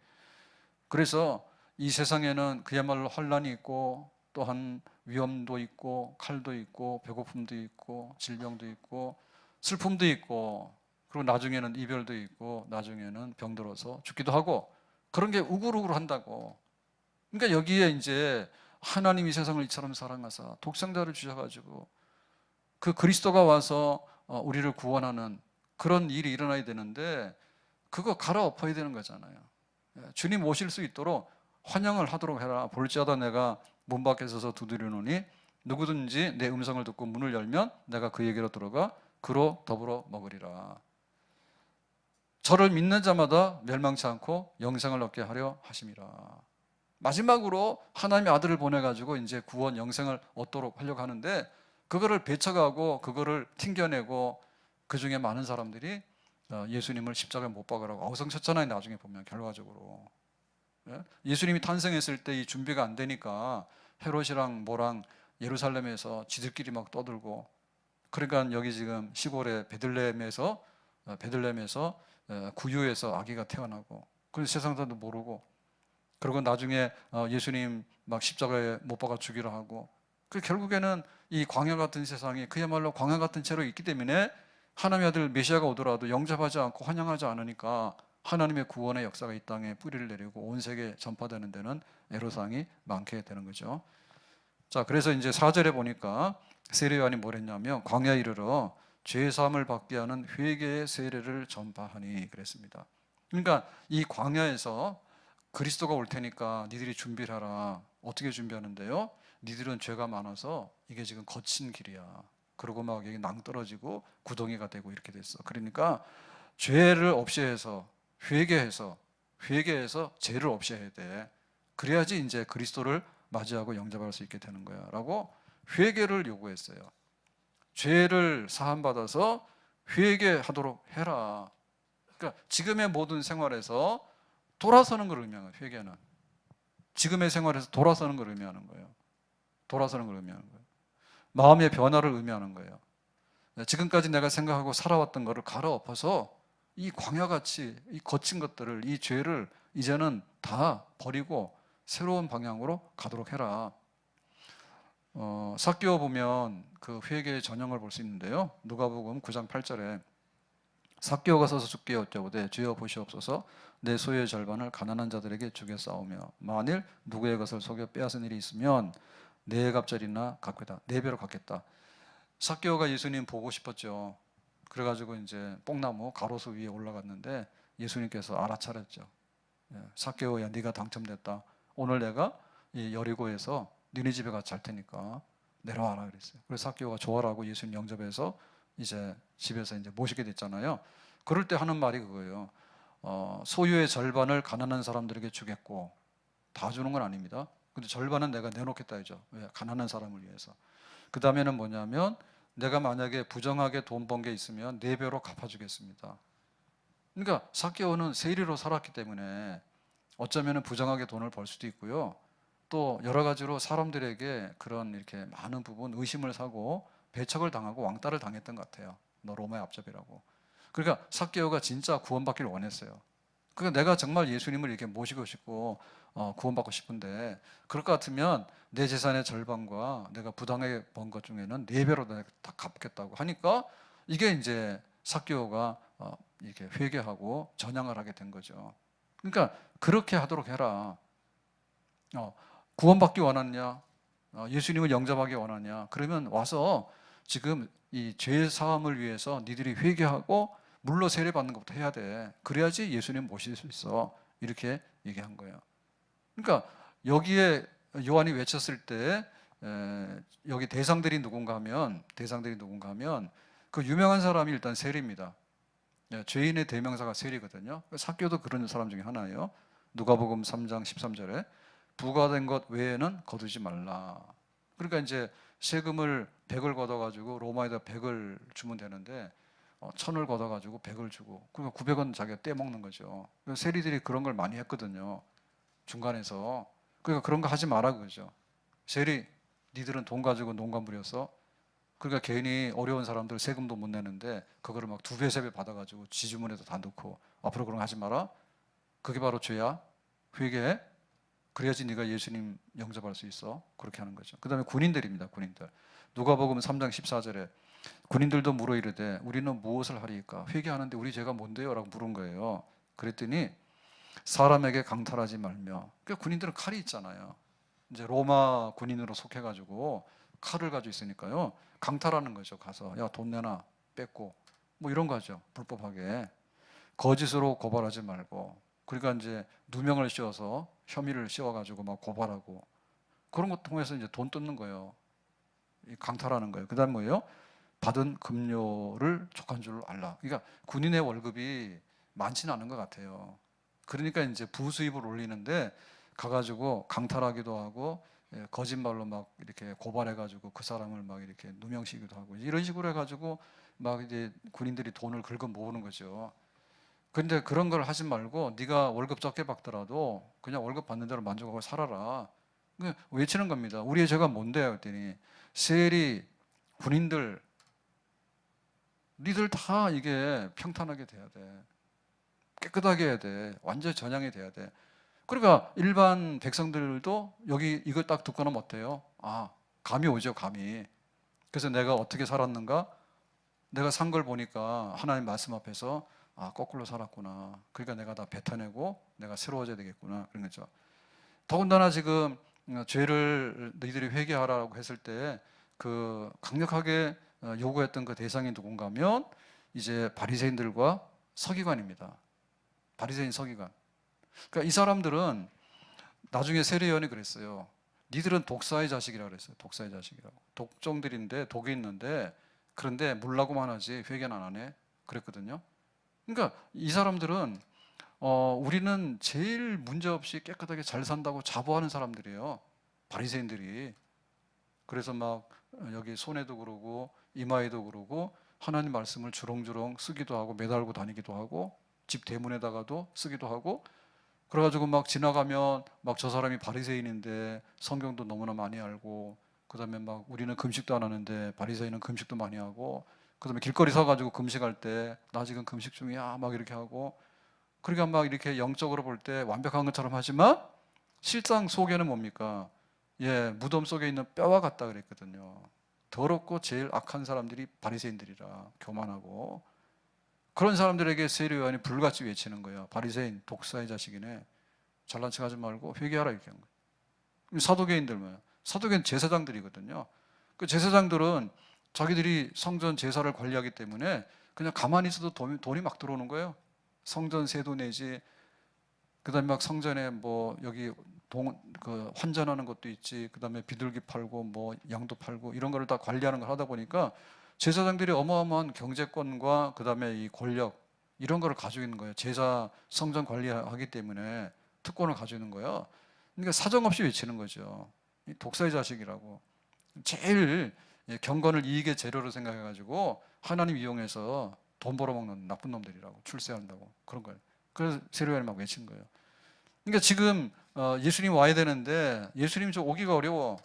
그래서 이 세상에는 그야말로 환란이 있고 또한 위험도 있고 칼도 있고 배고픔도 있고 질병도 있고 슬픔도 있고 그리고 나중에는 이별도 있고 나중에는 병들어서 죽기도 하고 그런 게 우글우글 한다고. 그러니까 여기에 이제 하나님이 세상을 이처럼 사랑하사 독생자를 주셔가지고 그 그리스도가 와서 우리를 구원하는 그런 일이 일어나야 되는데 그거 갈아엎어야 되는 거잖아요. 주님 오실 수 있도록 환영을 하도록 해라. 볼지어다 내가 문 밖에 서서 두드리노니 누구든지 내 음성을 듣고 문을 열면 내가 그에게로 들어가 그로 더불어 먹으리라. 저를 믿는 자마다 멸망치 않고 영생을 얻게 하려 하심이라. 마지막으로 하나님의 아들을 보내가지고 이제 구원 영생을 얻도록 하려고 하는데 그거를 배척하고 그거를 튕겨내고 그 중에 많은 사람들이 예수님을 십자가에 못 박으라고 아우성쳤잖아요. 나중에 보면 결과적으로. 예수님이 탄생했을 때 이 준비가 안 되니까 헤롯이랑 뭐랑 예루살렘에서 지들끼리 막 떠들고, 그러니까 여기 지금 시골의 베들레헴에서 구유에서 아기가 태어나고, 그래서 세상 사람도 모르고, 그리고 나중에 예수님 막 십자가에 못 박아 죽이려 하고, 결국에는 이 광야 같은 세상이 그야말로 광야 같은 채로 있기 때문에 하나님의 아들 메시아가 오더라도 영접하지 않고 환영하지 않으니까 하나님의 구원의 역사가 이 땅에 뿌리를 내리고 온 세계에 전파되는 데는 애로사항이 많게 되는 거죠. 자, 그래서 이제 4절에 보니까 세례 요한이 뭘 했냐면 광야에 이르러 죄 사함을 받게 하는 회개의 세례를 전파하니 그랬습니다. 그러니까 이 광야에서 그리스도가 올 테니까 니들이 준비를 하라. 어떻게 준비하는데요? 니들은 죄가 많아서 이게 지금 거친 길이야. 그러고 막 여기 낭떠러지고 구덩이가 되고 이렇게 됐어. 그러니까 죄를 없이 해서 회개해서 죄를 없이 해야 돼. 그래야지 이제 그리스도를 맞이하고 영접할 수 있게 되는 거야. 라고 회개를 요구했어요. 죄를 사함받아서 회개하도록 해라. 그러니까 지금의 모든 생활에서 돌아서는 걸 의미하는 거예요. 회개는 지금의 생활에서 돌아서는 걸 의미하는 거예요. 돌아서는 걸 의미하는 거예요. 마음의 변화를 의미하는 거예요. 지금까지 내가 생각하고 살아왔던 것을 갈아엎어서 이 광야같이 이 거친 것들을, 이 죄를 이제는 다 버리고 새로운 방향으로 가도록 해라. 삭개오 보면 그 회개의 전형을 볼 수 있는데요. 누가복음 9장 8절에 삭개오가 서서 주께 여쭤보되 주여 보시옵소서 내 소유의 절반을 가난한 자들에게 주게 싸우며 만일 누구의 것을 속여 빼앗은 일이 있으면 네 갑절이나 갚겠다. 네 배로 갚겠다. 삭개오가 예수님 보고 싶었죠. 그래가지고 이제 뽕나무 가로수 위에 올라갔는데 예수님께서 알아차렸죠. 삭개오야 네가 당첨됐다. 오늘 내가 이 여리고에서 니네 집에 가서 잘 테니까 내려와라 그랬어요. 그래서 삭개오가 좋아라고 예수님 영접해서 이제 집에서 이제 모시게 됐잖아요. 그럴 때 하는 말이 그거예요. 소유의 절반을 가난한 사람들에게 주겠고, 다 주는 건 아닙니다. 근데 절반은 내가 내놓겠다 이죠. 왜? 가난한 사람을 위해서. 그 다음에는 뭐냐면 내가 만약에 부정하게 돈 번 게 있으면 4배로 갚아주겠습니다. 그러니까 삭개오는 세리로 살았기 때문에 어쩌면 부정하게 돈을 벌 수도 있고요. 또 여러 가지로 사람들에게 그런 이렇게 많은 부분 의심을 사고 배척을 당하고 왕따를 당했던 것 같아요. 너 로마의 앞잡이라고. 그러니까 삭개오가 진짜 구원받기를 원했어요. 그러니까 내가 정말 예수님을 이렇게 모시고 싶고 구원받고 싶은데 그럴 것 같으면 내 재산의 절반과 내가 부당하게 번 것 중에는 4배로 내가 다 갚겠다고 하니까 이게 이제 삭개오가 이렇게 회개하고 전향을 하게 된 거죠. 그러니까 그렇게 하도록 해라. 구원받기 원하냐? 예수님을 영접하기 원하냐? 그러면 와서 지금 이 죄 사함을 위해서 니들이 회개하고 물로 세례 받는 것부터 해야 돼. 그래야지 예수님 모실 수 있어. 이렇게 얘기한 거예요. 그러니까 여기에 요한이 외쳤을 때 여기 대상들이 누군가 하면 그 유명한 사람이 일단 세리입니다. 죄인의 대명사가 세리거든요. 삭개오도 그런 사람 중에 하나예요. 누가복음 3장 13절에 부과된 것 외에는 거두지 말라. 그러니까 이제 세금을 100을 걷어가지고 로마에다 100을 주면 되는데 1000을 걷어가지고 100을 주고 그러니까 900원 자기가 떼먹는 거죠. 세리들이 그런 걸 많이 했거든요. 중간에서. 그러니까 그런 거 하지 마라 그거죠. 세리 니들은 돈 가지고 농간 부려서 그러니까 괜히 어려운 사람들 세금도 못 내는데 그거를 막 2배, 3배 받아가지고 지주문에도 다 넣고 앞으로 그런 거 하지 마라. 그게 바로 죄야. 회개해. 그래야지 네가 예수님 영접할 수 있어. 그렇게 하는 거죠. 그 다음에 군인들입니다. 군인들. 누가복음 3장 14절에 군인들도 물어 이르되 우리는 무엇을 하리이까? 회개하는데 우리 죄가 뭔데요? 라고 물은 거예요. 그랬더니 사람에게 강탈하지 말며. 그러니까 군인들은 칼이 있잖아요. 이제 로마 군인으로 속해가지고 칼을 가지고 있으니까요. 강탈하는 거죠. 가서 야 돈 내놔 뺏고 뭐 이런 거죠. 불법하게 거짓으로 고발하지 말고. 그러니까 이제 누명을 씌워서 혐의를 씌워가지고 막 고발하고 그런 것 통해서 이제 돈 뜯는 거예요. 강탈하는 거예요. 그다음 뭐예요? 받은 급료를 족한 줄 알라. 그러니까 군인의 월급이 많지는 않은 것 같아요. 그러니까 이제 부수입을 올리는데 가가지고 강탈하기도 하고 거짓말로 막 이렇게 고발해가지고 그 사람을 막 이렇게 누명시키기도 하고 이런 식으로 해가지고 막 이제 군인들이 돈을 긁어 모으는 거죠. 근데 그런 걸 하지 말고 네가 월급 적게 받더라도 그냥 월급 받는 대로 만족하고 살아라. 외치는 겁니다. 우리의 죄가 뭔데요? 그랬더니 세리, 군인들 니들 다 이게 평탄하게 돼야 돼. 깨끗하게 해야 돼. 완전히 전향이 돼야 돼. 그러니까 일반 백성들도 여기 이거 딱 듣고 나면 어때요? 아, 감이 오죠, 감이. 그래서 내가 어떻게 살았는가? 내가 산 걸 보니까 하나님 말씀 앞에서 거꾸로 살았구나. 그러니까 내가 다 뱉어내고 내가 새로워져야 되겠구나. 그런 거죠. 더군다나 지금 죄를 너희들이 회개하라고 했을 때 그 강력하게 요구했던 그 대상이 누군가 하면 이제 바리새인들과 서기관입니다. 바리새인 서기관. 그러니까 이 사람들은 나중에 세례요한이 그랬어요. 니들은 독사의 자식이라고 그랬어요. 독사의 자식이라고. 독종들인데 독이 있는데 그런데 물라고만 하지 회개는 안 하네. 그랬거든요. 그러니까 이 사람들은 우리는 제일 문제없이 깨끗하게 잘 산다고 자부하는 사람들이에요. 바리새인들이. 그래서 막 여기 손에도 그러고 이마에도 그러고 하나님 말씀을 주렁주렁 쓰기도 하고 매달고 다니기도 하고 집 대문에다가도 쓰기도 하고 그래가지고 막 지나가면 막 저 사람이 바리새인인데 성경도 너무나 많이 알고 그다음에 막 우리는 금식도 안 하는데 바리새인은 금식도 많이 하고 그다음에 길거리 서가지고 금식할 때 나 지금 금식 중이야 막 이렇게 하고 그러니까 막 이렇게 영적으로 볼 때 완벽한 것처럼 하지만 실상 속에는 뭡니까? 예, 무덤 속에 있는 뼈와 같다 그랬거든요. 더럽고 제일 악한 사람들이 바리새인들이라 교만하고 그런 사람들에게 세례 요한이 불같이 외치는 거예요. 바리새인 독사의 자식이네. 잘난 척하지 말고 회개하라 이렇게 한 거예요. 사두개인들 뭐예요? 사두개인 제사장들이거든요. 그 제사장들은 자기들이 성전 제사를 관리하기 때문에 그냥 가만히 있어도 돈이 막 들어오는 거예요. 성전 세도 내지 그다음에 막 성전에 뭐 여기 그 환전하는 것도 있지 그다음에 비둘기 팔고 뭐 양도 팔고 이런 거를 다 관리하는 걸 하다 보니까 제사장들이 어마어마한 경제권과 그다음에 이 권력 이런 거를 가지고 있는 거예요. 제사 성전 관리하기 때문에 특권을 가지고 있는 거예요. 그러니까 사정없이 외치는 거죠. 독사의 자식이라고. 제일 경건을 이익의 재료로 생각해가지고 하나님 이용해서 돈 벌어먹는 나쁜 놈들이라고 출세한다고 그런 거예요. 그래서 세례요한이 막 외친 거예요. 그러니까 지금 예수님 와야 되는데 예수님 저 오기가 어려워.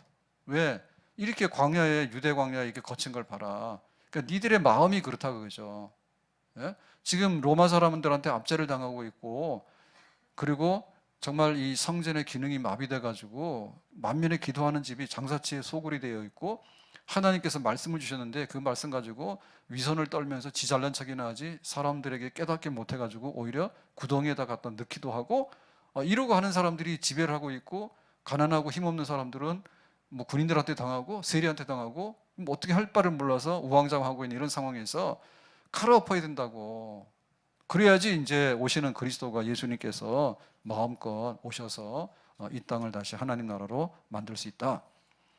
왜? 이렇게 광야에 유대 광야에 이렇게 거친 걸 봐라. 그러니까 니들의 마음이 그렇다 그거죠. 예? 지금 로마 사람들한테 압제를 당하고 있고 그리고 정말 이 성전의 기능이 마비돼 가지고 만민의 기도하는 집이 장사치에 소굴이 되어 있고 하나님께서 말씀을 주셨는데 그 말씀 가지고 위선을 떨면서 지 잘난 척이나 하지 사람들에게 깨닫게 못해 가지고 오히려 구덩이에다 갖다 넣기도 하고 이러고 하는 사람들이 지배를 하고 있고 가난하고 힘없는 사람들은 뭐 군인들한테 당하고 세리한테 당하고 뭐 어떻게 할 바를 몰라서 우왕좌왕하고 있는 이런 상황에서 칼을 엎어야 된다고. 그래야지 이제 오시는 그리스도가 예수님께서 마음껏 오셔서 이 땅을 다시 하나님 나라로 만들 수 있다.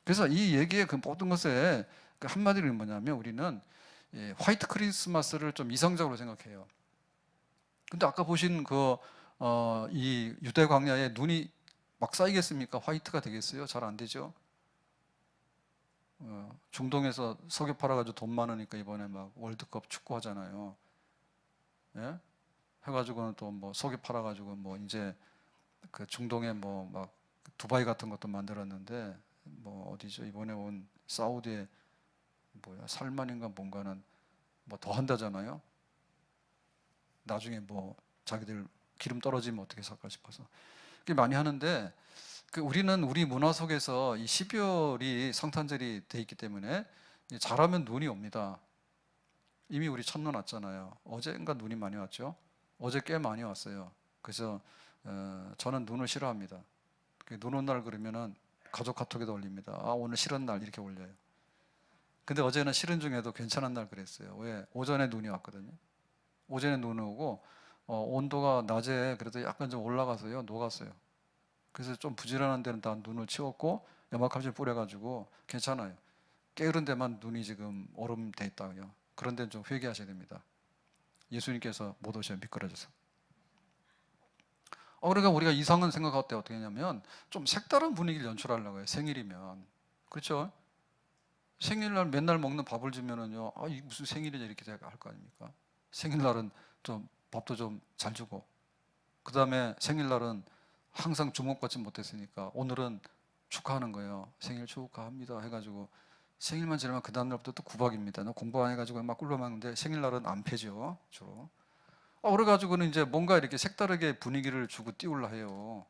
그래서 이 얘기의 그 모든 것에 그 한마디로 뭐냐면 우리는 화이트 크리스마스를 좀 이상적으로 생각해요. 근데 아까 보신 이 유대 광야에 눈이 막 쌓이겠습니까? 화이트가 되겠어요? 잘 안 되죠. 중동에서 석유 팔아가지고 돈 많으니까 이번에 막 월드컵 축구 하잖아요. 예? 해가지고는 또 뭐 석유 팔아가지고 뭐 이제 그 중동에 뭐 막 두바이 같은 것도 만들었는데 뭐 어디죠? 이번에 온 사우디에 뭐야 살만인가 뭔가는 뭐 더 한다잖아요. 나중에 뭐 자기들 기름 떨어지면 어떻게 살까 싶어서 그게 많이 하는데 우리는 우리 문화 속에서 이 12월이 성탄절이 돼 있기 때문에 잘하면 눈이 옵니다. 이미 우리 첫눈 왔잖아요. 어제인가 눈이 많이 왔죠. 어제 꽤 많이 왔어요. 그래서 저는 눈을 싫어합니다. 눈 온 날 그러면은 가족 카톡에도 올립니다. 오늘 싫은 날 이렇게 올려요. 근데 어제는 싫은 중에도 괜찮은 날 그랬어요. 왜? 오전에 눈이 왔거든요. 오전에 눈이 오고 온도가 낮에 그래도 약간 좀 올라가서요 녹았어요. 그래서 좀 부지런한 데는 다 눈을 치웠고 염화칼슘 뿌려가지고 괜찮아요. 게으른 데만 눈이 지금 얼음 돼 있다고요. 그런 데는 좀 회개하셔야 됩니다. 예수님께서 못 오셔요. 미끄러져서. 그러니까 우리가 이상한 생각할 때 어떻게 하냐면 좀 색다른 분위기를 연출하려고 해요. 생일이면. 그렇죠? 생일날 맨날 먹는 밥을 주면은요, 이 무슨 생일이냐 이렇게 할 거 아닙니까? 생일날은 좀 밥도 좀 잘 주고, 그 다음에 생일날은 항상 주목받지 못했으니까 오늘은 축하하는 거예요. 생일 축하합니다 해가지고 생일만 지나면 그 다음날부터 또 구박입니다. 너 공부 안 해가지고 막 꿀러먹는데 생일날은 안 패죠 주로. 그래가지고는 이제 뭔가 이렇게 색다르게 분위기를 주고 띄우려 해요.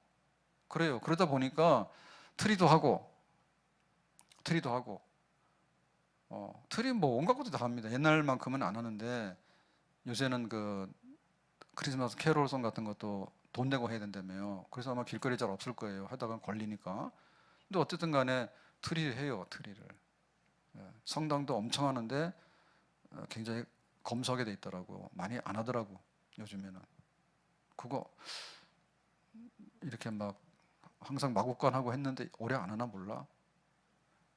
그래요. 그러다 보니까 트리도 하고 트리도 하고 트리 뭐 온갖 것도 다 합니다. 옛날만큼은 안 하는데 요새는 그 크리스마스 캐롤송 같은 것도 돈 내고 해야 된다며요. 그래서 아마 길거리에 잘 없을 거예요. 하다가 걸리니까. 근데 어쨌든 간에 트리 해요. 트리를. 성당도 엄청 하는데 굉장히 검소하게 돼 있더라고요. 많이 안 하더라고 요즘에는. 그거 이렇게 막 항상 마구간 하고 했는데 올해 안 하나 몰라.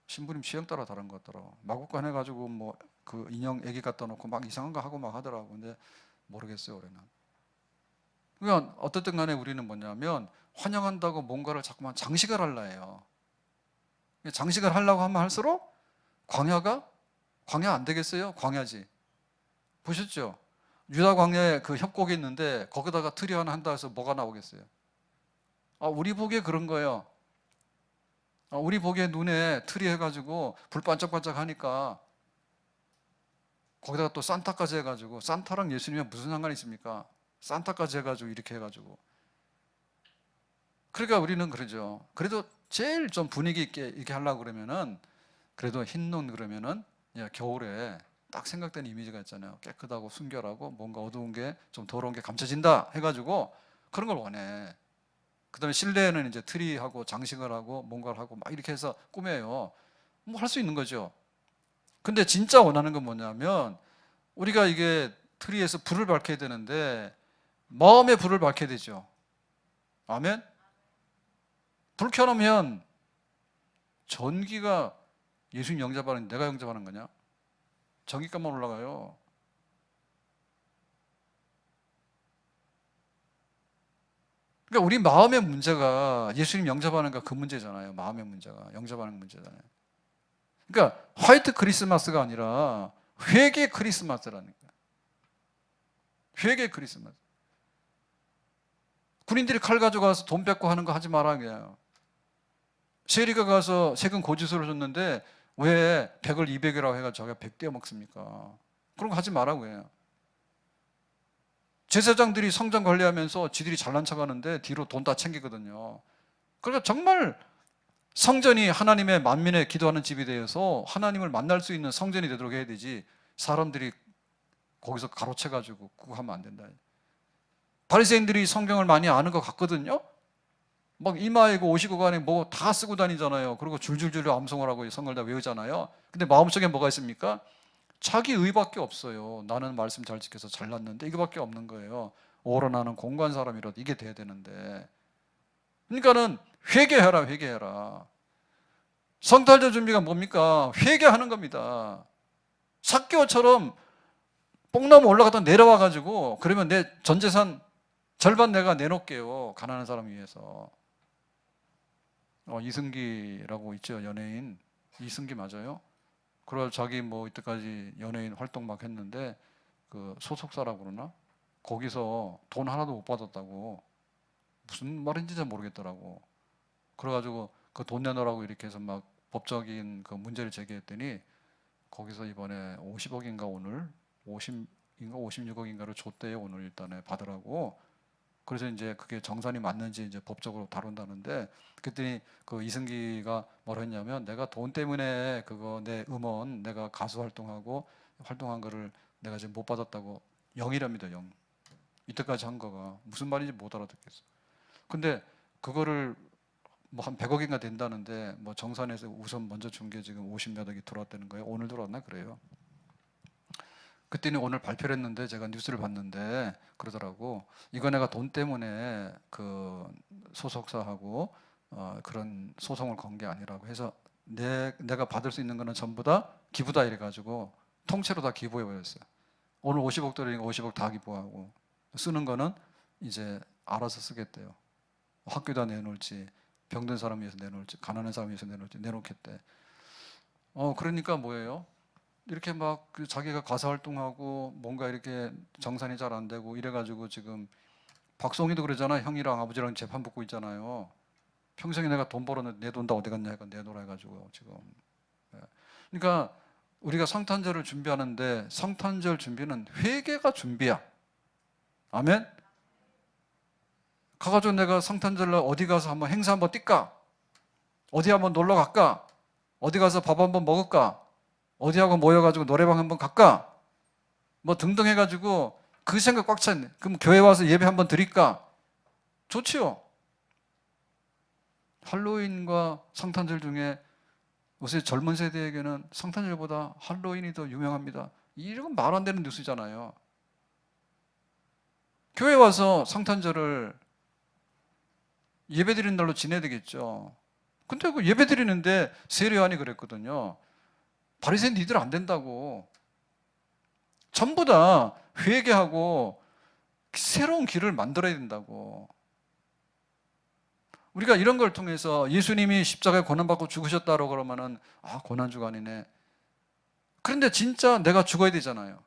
신부님 취향 따라 다른 것 같더라고. 마구간 해가지고 뭐 그 인형 애기 갖다 놓고 막 이상한 거 하고 막 하더라고. 근데 모르겠어요 올해는. 그러니까 어쨌든 간에 우리는 뭐냐면 환영한다고 뭔가를 자꾸만 장식을 하려 해요. 장식을 하려고 하면 할수록 광야 안 되겠어요? 광야지. 보셨죠? 유다 광야에 그 협곡이 있는데 거기다가 트리 하나 한다 해서 뭐가 나오겠어요? 우리 보기에 그런 거예요. 우리 보기에 눈에 트리 해가지고 불 반짝반짝 하니까 거기다가 또 산타까지 해가지고, 산타랑 예수님이 무슨 상관이 있습니까? 산타까지 해가지고 이렇게 해가지고. 그러니까 우리는 그러죠. 그래도 제일 좀 분위기 있게 이렇게 하려고 그러면은 그래도 흰눈 그러면은 겨울에 딱 생각되는 이미지가 있잖아요. 깨끗하고 순결하고 뭔가 어두운 게 좀 더러운 게 감춰진다 해가지고 그런 걸 원해. 그 다음에 실내에는 이제 트리하고 장식을 하고 뭔가를 하고 막 이렇게 해서 꾸며요. 뭐 할 수 있는 거죠. 근데 진짜 원하는 건 뭐냐면 우리가 이게 트리에서 불을 밝혀야 되는데 마음의 불을 밝혀야 되죠. 아멘? 불 켜놓으면 전기가 예수님 영접하는 내가 영접하는 거냐? 전기값만 올라가요. 그러니까 우리 마음의 문제가 예수님 영접하는 거 그 문제잖아요. 마음의 문제가 영접하는 문제잖아요. 그러니까 화이트 크리스마스가 아니라 회개 크리스마스라는 거예요. 회개 크리스마스. 군인들이 칼 가져가서 돈 뺏고 하는 거 하지 마라 그래요. 세리가 가서 세금 고지서를 줬는데 왜 100을 200이라고 해가지고 자기가 100 떼어 먹습니까? 그런 거 하지 말라고 해요. 제사장들이 성전 관리하면서 지들이 잘난 척하는데 뒤로 돈 다 챙기거든요. 그러니까 정말 성전이 하나님의 만민의 기도하는 집이 되어서 하나님을 만날 수 있는 성전이 되도록 해야 되지, 사람들이 거기서 가로채가지고 그거 하면 안 된다. 바리새인들이 성경을 많이 아는 것 같거든요. 막 이마에고 옷이고간에 뭐 다 쓰고 다니잖아요. 그리고 줄줄줄 암송을 하고 성경을 다 외우잖아요. 근데 마음속에 뭐가 있습니까? 자기 의밖에 없어요. 나는 말씀 잘 지켜서 잘났는데 이거밖에 없는 거예요. 오로나는 공부한 사람이라도 이게 돼야 되는데. 그러니까는 회개해라, 회개해라. 성탄절 준비가 뭡니까? 회개하는 겁니다. 삭개오처럼 뽕나무 올라갔다 내려와가지고 그러면 내 전 재산 절반 내가 내놓을게요. 가난한 사람 위해서. 이승기라고 있죠, 연예인. 이승기 맞아요? 그래 자기 뭐 이때까지 연예인 활동 막 했는데 그 소속사라고 그러나? 거기서 돈 하나도 못 받았다고. 무슨 말인지 잘 모르겠더라고. 그래가지고 그 돈 내놓으라고 이렇게 해서 막 법적인 그 문제를 제기했더니 거기서 이번에 50억인가 오늘 50인가 56억인가를 줬대요. 오늘 일단에 받으라고. 그래서 이제 그게 정산이 맞는지 이제 법적으로 다룬다는데, 그랬더니 그 이승기가 뭐라 했냐면 내가 돈 때문에 그거 내 음원 내가 가수 활동하고 활동한 거를 내가 지금 못 받았다고. 0이랍니다. 0. 이때까지 한 거가 무슨 말인지 못 알아듣겠어. 근데 그거를 뭐 한 100억인가 된다는데 뭐 정산해서 우선 먼저 준 게 지금 50몇 억이 들어왔다는 거예요. 오늘 들어왔나 그래요. 그때는 오늘 발표를 했는데 제가 뉴스를 봤는데 그러더라고. 이거 내가 돈 때문에 그 소속사하고 그런 소송을 건 게 아니라고 해서 내가 받을 수 있는 거는 전부 다 기부다 이래가지고 통째로 다 기부해버렸어요. 오늘 50억 들으니까 50억 다 기부하고 쓰는 거는 이제 알아서 쓰겠대요. 학교다 내놓을지 병든 사람 위해서 내놓을지 가난한 사람 위해서 내놓을지 내놓겠대. 그러니까 뭐예요? 이렇게 막 자기가 가사 활동하고 뭔가 이렇게 정산이 잘 안 되고 이래가지고 지금 박송이도 그러잖아. 형이랑 아버지랑 재판 붙고 있잖아요. 평생에 내가 돈 벌었는데 내 돈 다 어디 갔냐 해가 내놓으라 해가지고 지금. 그러니까 우리가 성탄절을 준비하는데 성탄절 준비는 회개가 준비야. 아멘? 가가지고 내가 성탄절날 어디 가서 한번 행사 한번 뛸까? 어디 한번 놀러 갈까? 어디 가서 밥 한번 먹을까? 어디하고 모여가지고 노래방 한번 갈까? 뭐 등등 해가지고 그 생각 꽉 찼네. 그럼 교회 와서 예배 한번 드릴까? 좋지요. 할로윈과 성탄절 중에 요새 젊은 세대에게는 성탄절보다 할로윈이 더 유명합니다. 이런 말 안 되는 뉴스잖아요. 교회 와서 성탄절을 예배 드리는 날로 지내야 되겠죠. 근데 그 예배 드리는데 세례요한이 그랬거든요. 바리새인 니들 안 된다고. 전부 다 회개하고 새로운 길을 만들어야 된다고. 우리가 이런 걸 통해서 예수님이 십자가에 고난받고 죽으셨다고 그러면은 고난주간이네. 그런데 진짜 내가 죽어야 되잖아요.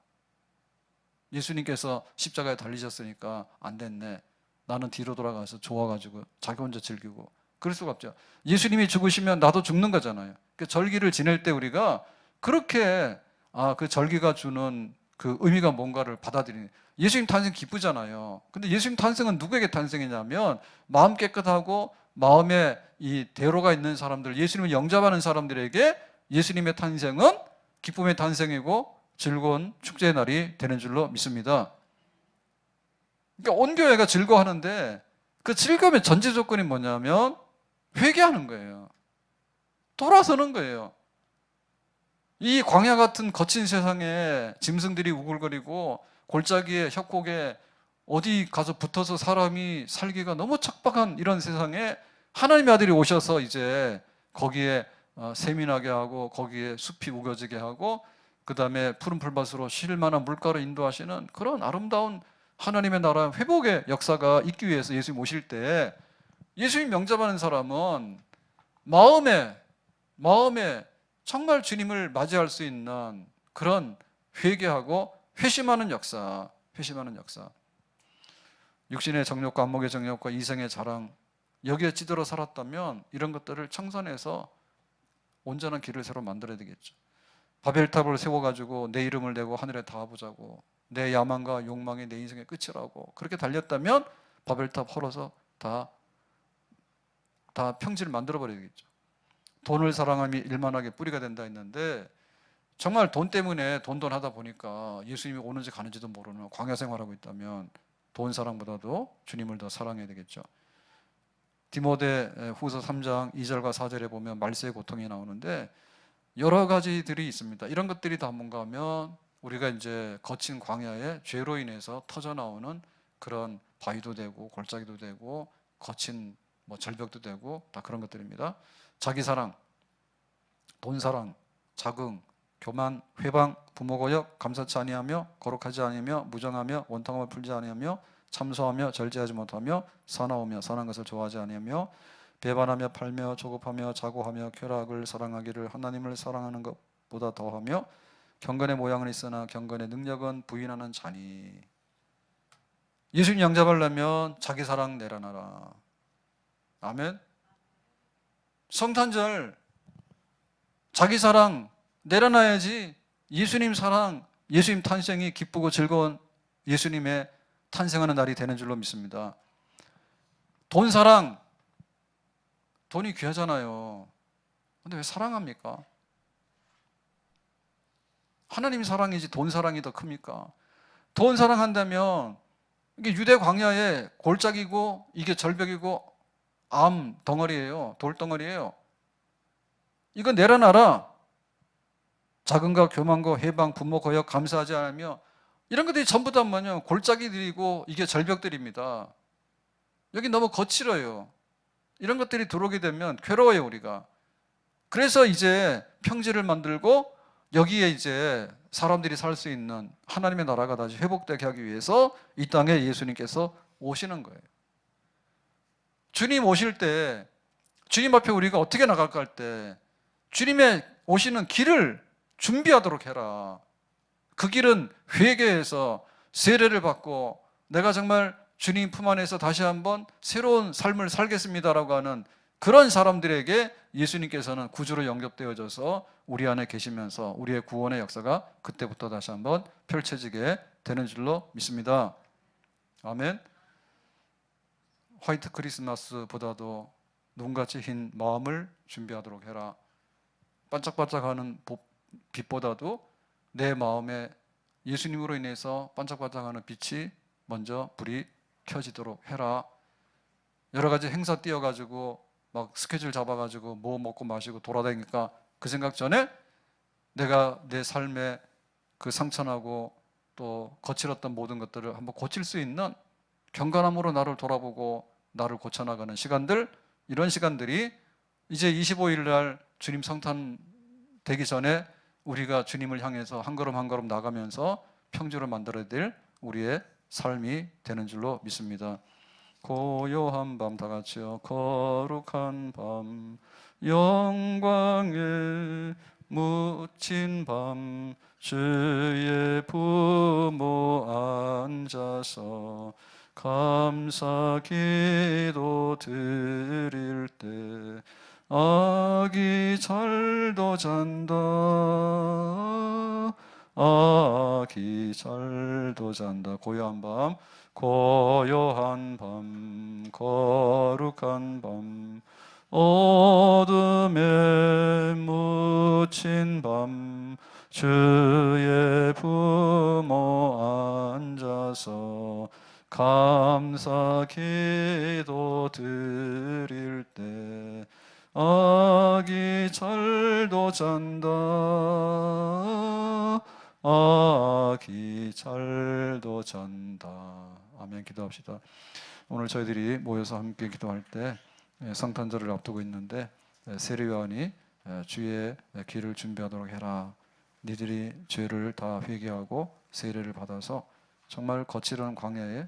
예수님께서 십자가에 달리셨으니까 안 됐네. 나는 뒤로 돌아가서 좋아가지고 자기 혼자 즐기고. 그럴 수가 없죠. 예수님이 죽으시면 나도 죽는 거잖아요. 그 절기를 지낼 때 우리가 그렇게 그 절기가 주는 그 의미가 뭔가를 받아들이는. 예수님 탄생 기쁘잖아요. 근데 예수님 탄생은 누구에게 탄생이냐면 마음 깨끗하고 마음에 이 대로가 있는 사람들, 예수님을 영접하는 사람들에게 예수님의 탄생은 기쁨의 탄생이고 즐거운 축제의 날이 되는 줄로 믿습니다. 그러니까 온 교회가 즐거워하는데 그 즐거움의 전제 조건이 뭐냐면 회개하는 거예요. 돌아서는 거예요. 이 광야 같은 거친 세상에 짐승들이 우글거리고 골짜기에 협곡에 어디 가서 붙어서 사람이 살기가 너무 척박한 이런 세상에 하나님의 아들이 오셔서 이제 거기에 세민하게 하고 거기에 숲이 우거지게 하고 그 다음에 푸른 풀밭으로 쉴 만한 물가로 인도하시는 그런 아름다운 하나님의 나라 회복의 역사가 있기 위해서 예수님 오실 때 예수님 영접하는 사람은 마음에 정말 주님을 맞이할 수 있는 그런 회개하고 회심하는 역사. 육신의 정욕과 안목의 정욕과 이생의 자랑 여기에 찌들어 살았다면 이런 것들을 청산해서 온전한 길을 새로 만들어야 되겠죠. 바벨탑을 세워가지고 내 이름을 내고 하늘에 닿아보자고 내 야망과 욕망이 내 인생의 끝이라고 그렇게 달렸다면 바벨탑 헐어서 다 평지를 만들어버려야겠죠. 돈을 사랑함이 일만하게 뿌리가 된다 했는데 정말 돈 때문에 돈하다 보니까 예수님이 오는지 가는지도 모르는 광야 생활하고 있다면 돈 사랑보다도 주님을 더 사랑해야 되겠죠. 디모데 후서 3장 2절과 4절에 보면 말세의 고통이 나오는데 여러 가지들이 있습니다. 이런 것들이 다 뭔가 하면 우리가 이제 거친 광야에 죄로 인해서 터져 나오는 그런 바위도 되고 골짜기도 되고 거친 절벽도 되고 다 그런 것들입니다. 자기 사랑, 돈 사랑, 자긍, 교만, 회방, 부모 고역, 감사치 아니하며 거룩하지 아니하며 무정하며 원통함을 풀지 아니하며 참소하며 절제하지 못하며 사나우며 선한 것을 좋아하지 아니하며 배반하며 팔며 조급하며 자고하며 쾌락을 사랑하기를 하나님을 사랑하는 것보다 더하며 경건의 모양은 있으나 경건의 능력은 부인하는 자니. 예수님 영접하려면 자기 사랑 내려놔라. 아멘. 성탄절 자기 사랑 내려놔야지 예수님 사랑, 예수님 탄생이 기쁘고 즐거운 예수님의 탄생하는 날이 되는 줄로 믿습니다. 돈 사랑, 돈이 귀하잖아요. 근데 왜 사랑합니까? 하나님 사랑이지 돈 사랑이 더 큽니까? 돈 사랑한다면 이게 유대 광야에 골짜기고 이게 절벽이고 암 덩어리예요. 돌 덩어리예요. 이거 내려놔라. 자금과 교만과 해방, 분모, 거역, 감사하지 않으며 이런 것들이 전부 다 뭐냐 골짜기들이고 이게 절벽들입니다. 여기 너무 거칠어요. 이런 것들이 들어오게 되면 괴로워요 우리가. 그래서 이제 평지를 만들고 여기에 이제 사람들이 살 수 있는 하나님의 나라가 다시 회복되게 하기 위해서 이 땅에 예수님께서 오시는 거예요. 주님 오실 때 주님 앞에 우리가 어떻게 나갈까 할 때 주님의 오시는 길을 준비하도록 해라. 그 길은 회개해서 세례를 받고 내가 정말 주님 품 안에서 다시 한번 새로운 삶을 살겠습니다라고 하는 그런 사람들에게 예수님께서는 구주로 영접되어져서 우리 안에 계시면서 우리의 구원의 역사가 그때부터 다시 한번 펼쳐지게 되는 줄로 믿습니다. 아멘. 화이트 크리스마스보다도 눈같이 흰 마음을 준비하도록 해라. 반짝반짝하는 빛보다도 내 마음에 예수님으로 인해서 반짝반짝하는 빛이 먼저 불이 켜지도록 해라. 여러 가지 행사 뛰어가지고 막 스케줄 잡아가지고 뭐 먹고 마시고 돌아다니니까 그 생각 전에 내가 내 삶에 그 상처나고 또 거칠었던 모든 것들을 한번 고칠 수 있는 경건함으로 나를 돌아보고 나를 고쳐나가는 시간들, 이런 시간들이 이제 25일 날 주님 성탄 되기 전에 우리가 주님을 향해서 한 걸음 한 걸음 나가면서 평주를 만들어야 될 우리의 삶이 되는 줄로 믿습니다. 고요한 밤, 다 같이요. 거룩한 밤, 영광에 묻힌 밤, 주의 부모 앉아서 감사 기도 드릴 때 아기 잘도 잔다, 아기 잘도 잔다. 고요한 밤, 고요한 밤, 거룩한 밤, 어둠에 묻힌 밤, 주의 부모 앉아서 감사 기도 드릴 때 아기 잘도 잔다, 아기 잘도 잔다. 아멘. 기도합시다. 오늘 저희들이 모여서 함께 기도할 때 성탄절을 앞두고 있는데 세례요한이 주의 길을 준비하도록 해라. 니들이 죄를 다 회개하고 세례를 받아서 정말 거칠은 광야에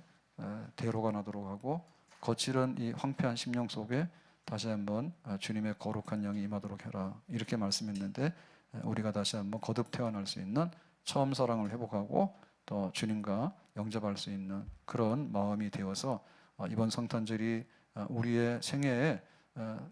대로가 나도록 하고 거칠은 이 황폐한 심령 속에 다시 한번 주님의 거룩한 영이 임하도록 해라. 이렇게 말씀했는데 우리가 다시 한번 거듭 태어날 수 있는 처음 사랑을 회복하고 또 주님과 영접할 수 있는 그런 마음이 되어서 이번 성탄절이 우리의 생애에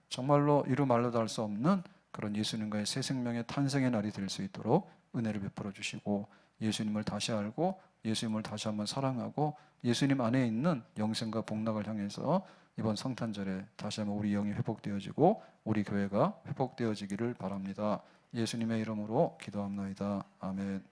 정말로 이루 말로도 할 수 없는 그런 예수님과의 새 생명의 탄생의 날이 될 수 있도록 은혜를 베풀어 주시고 예수님을 다시 알고 예수님을 다시 한번 사랑하고 예수님 안에 있는 영생과 복락을 향해서 이번 성탄절에 다시 한번 우리 영이 회복되어지고 우리 교회가 회복되어지기를 바랍니다. 예수님의 이름으로 기도합나이다. 아멘.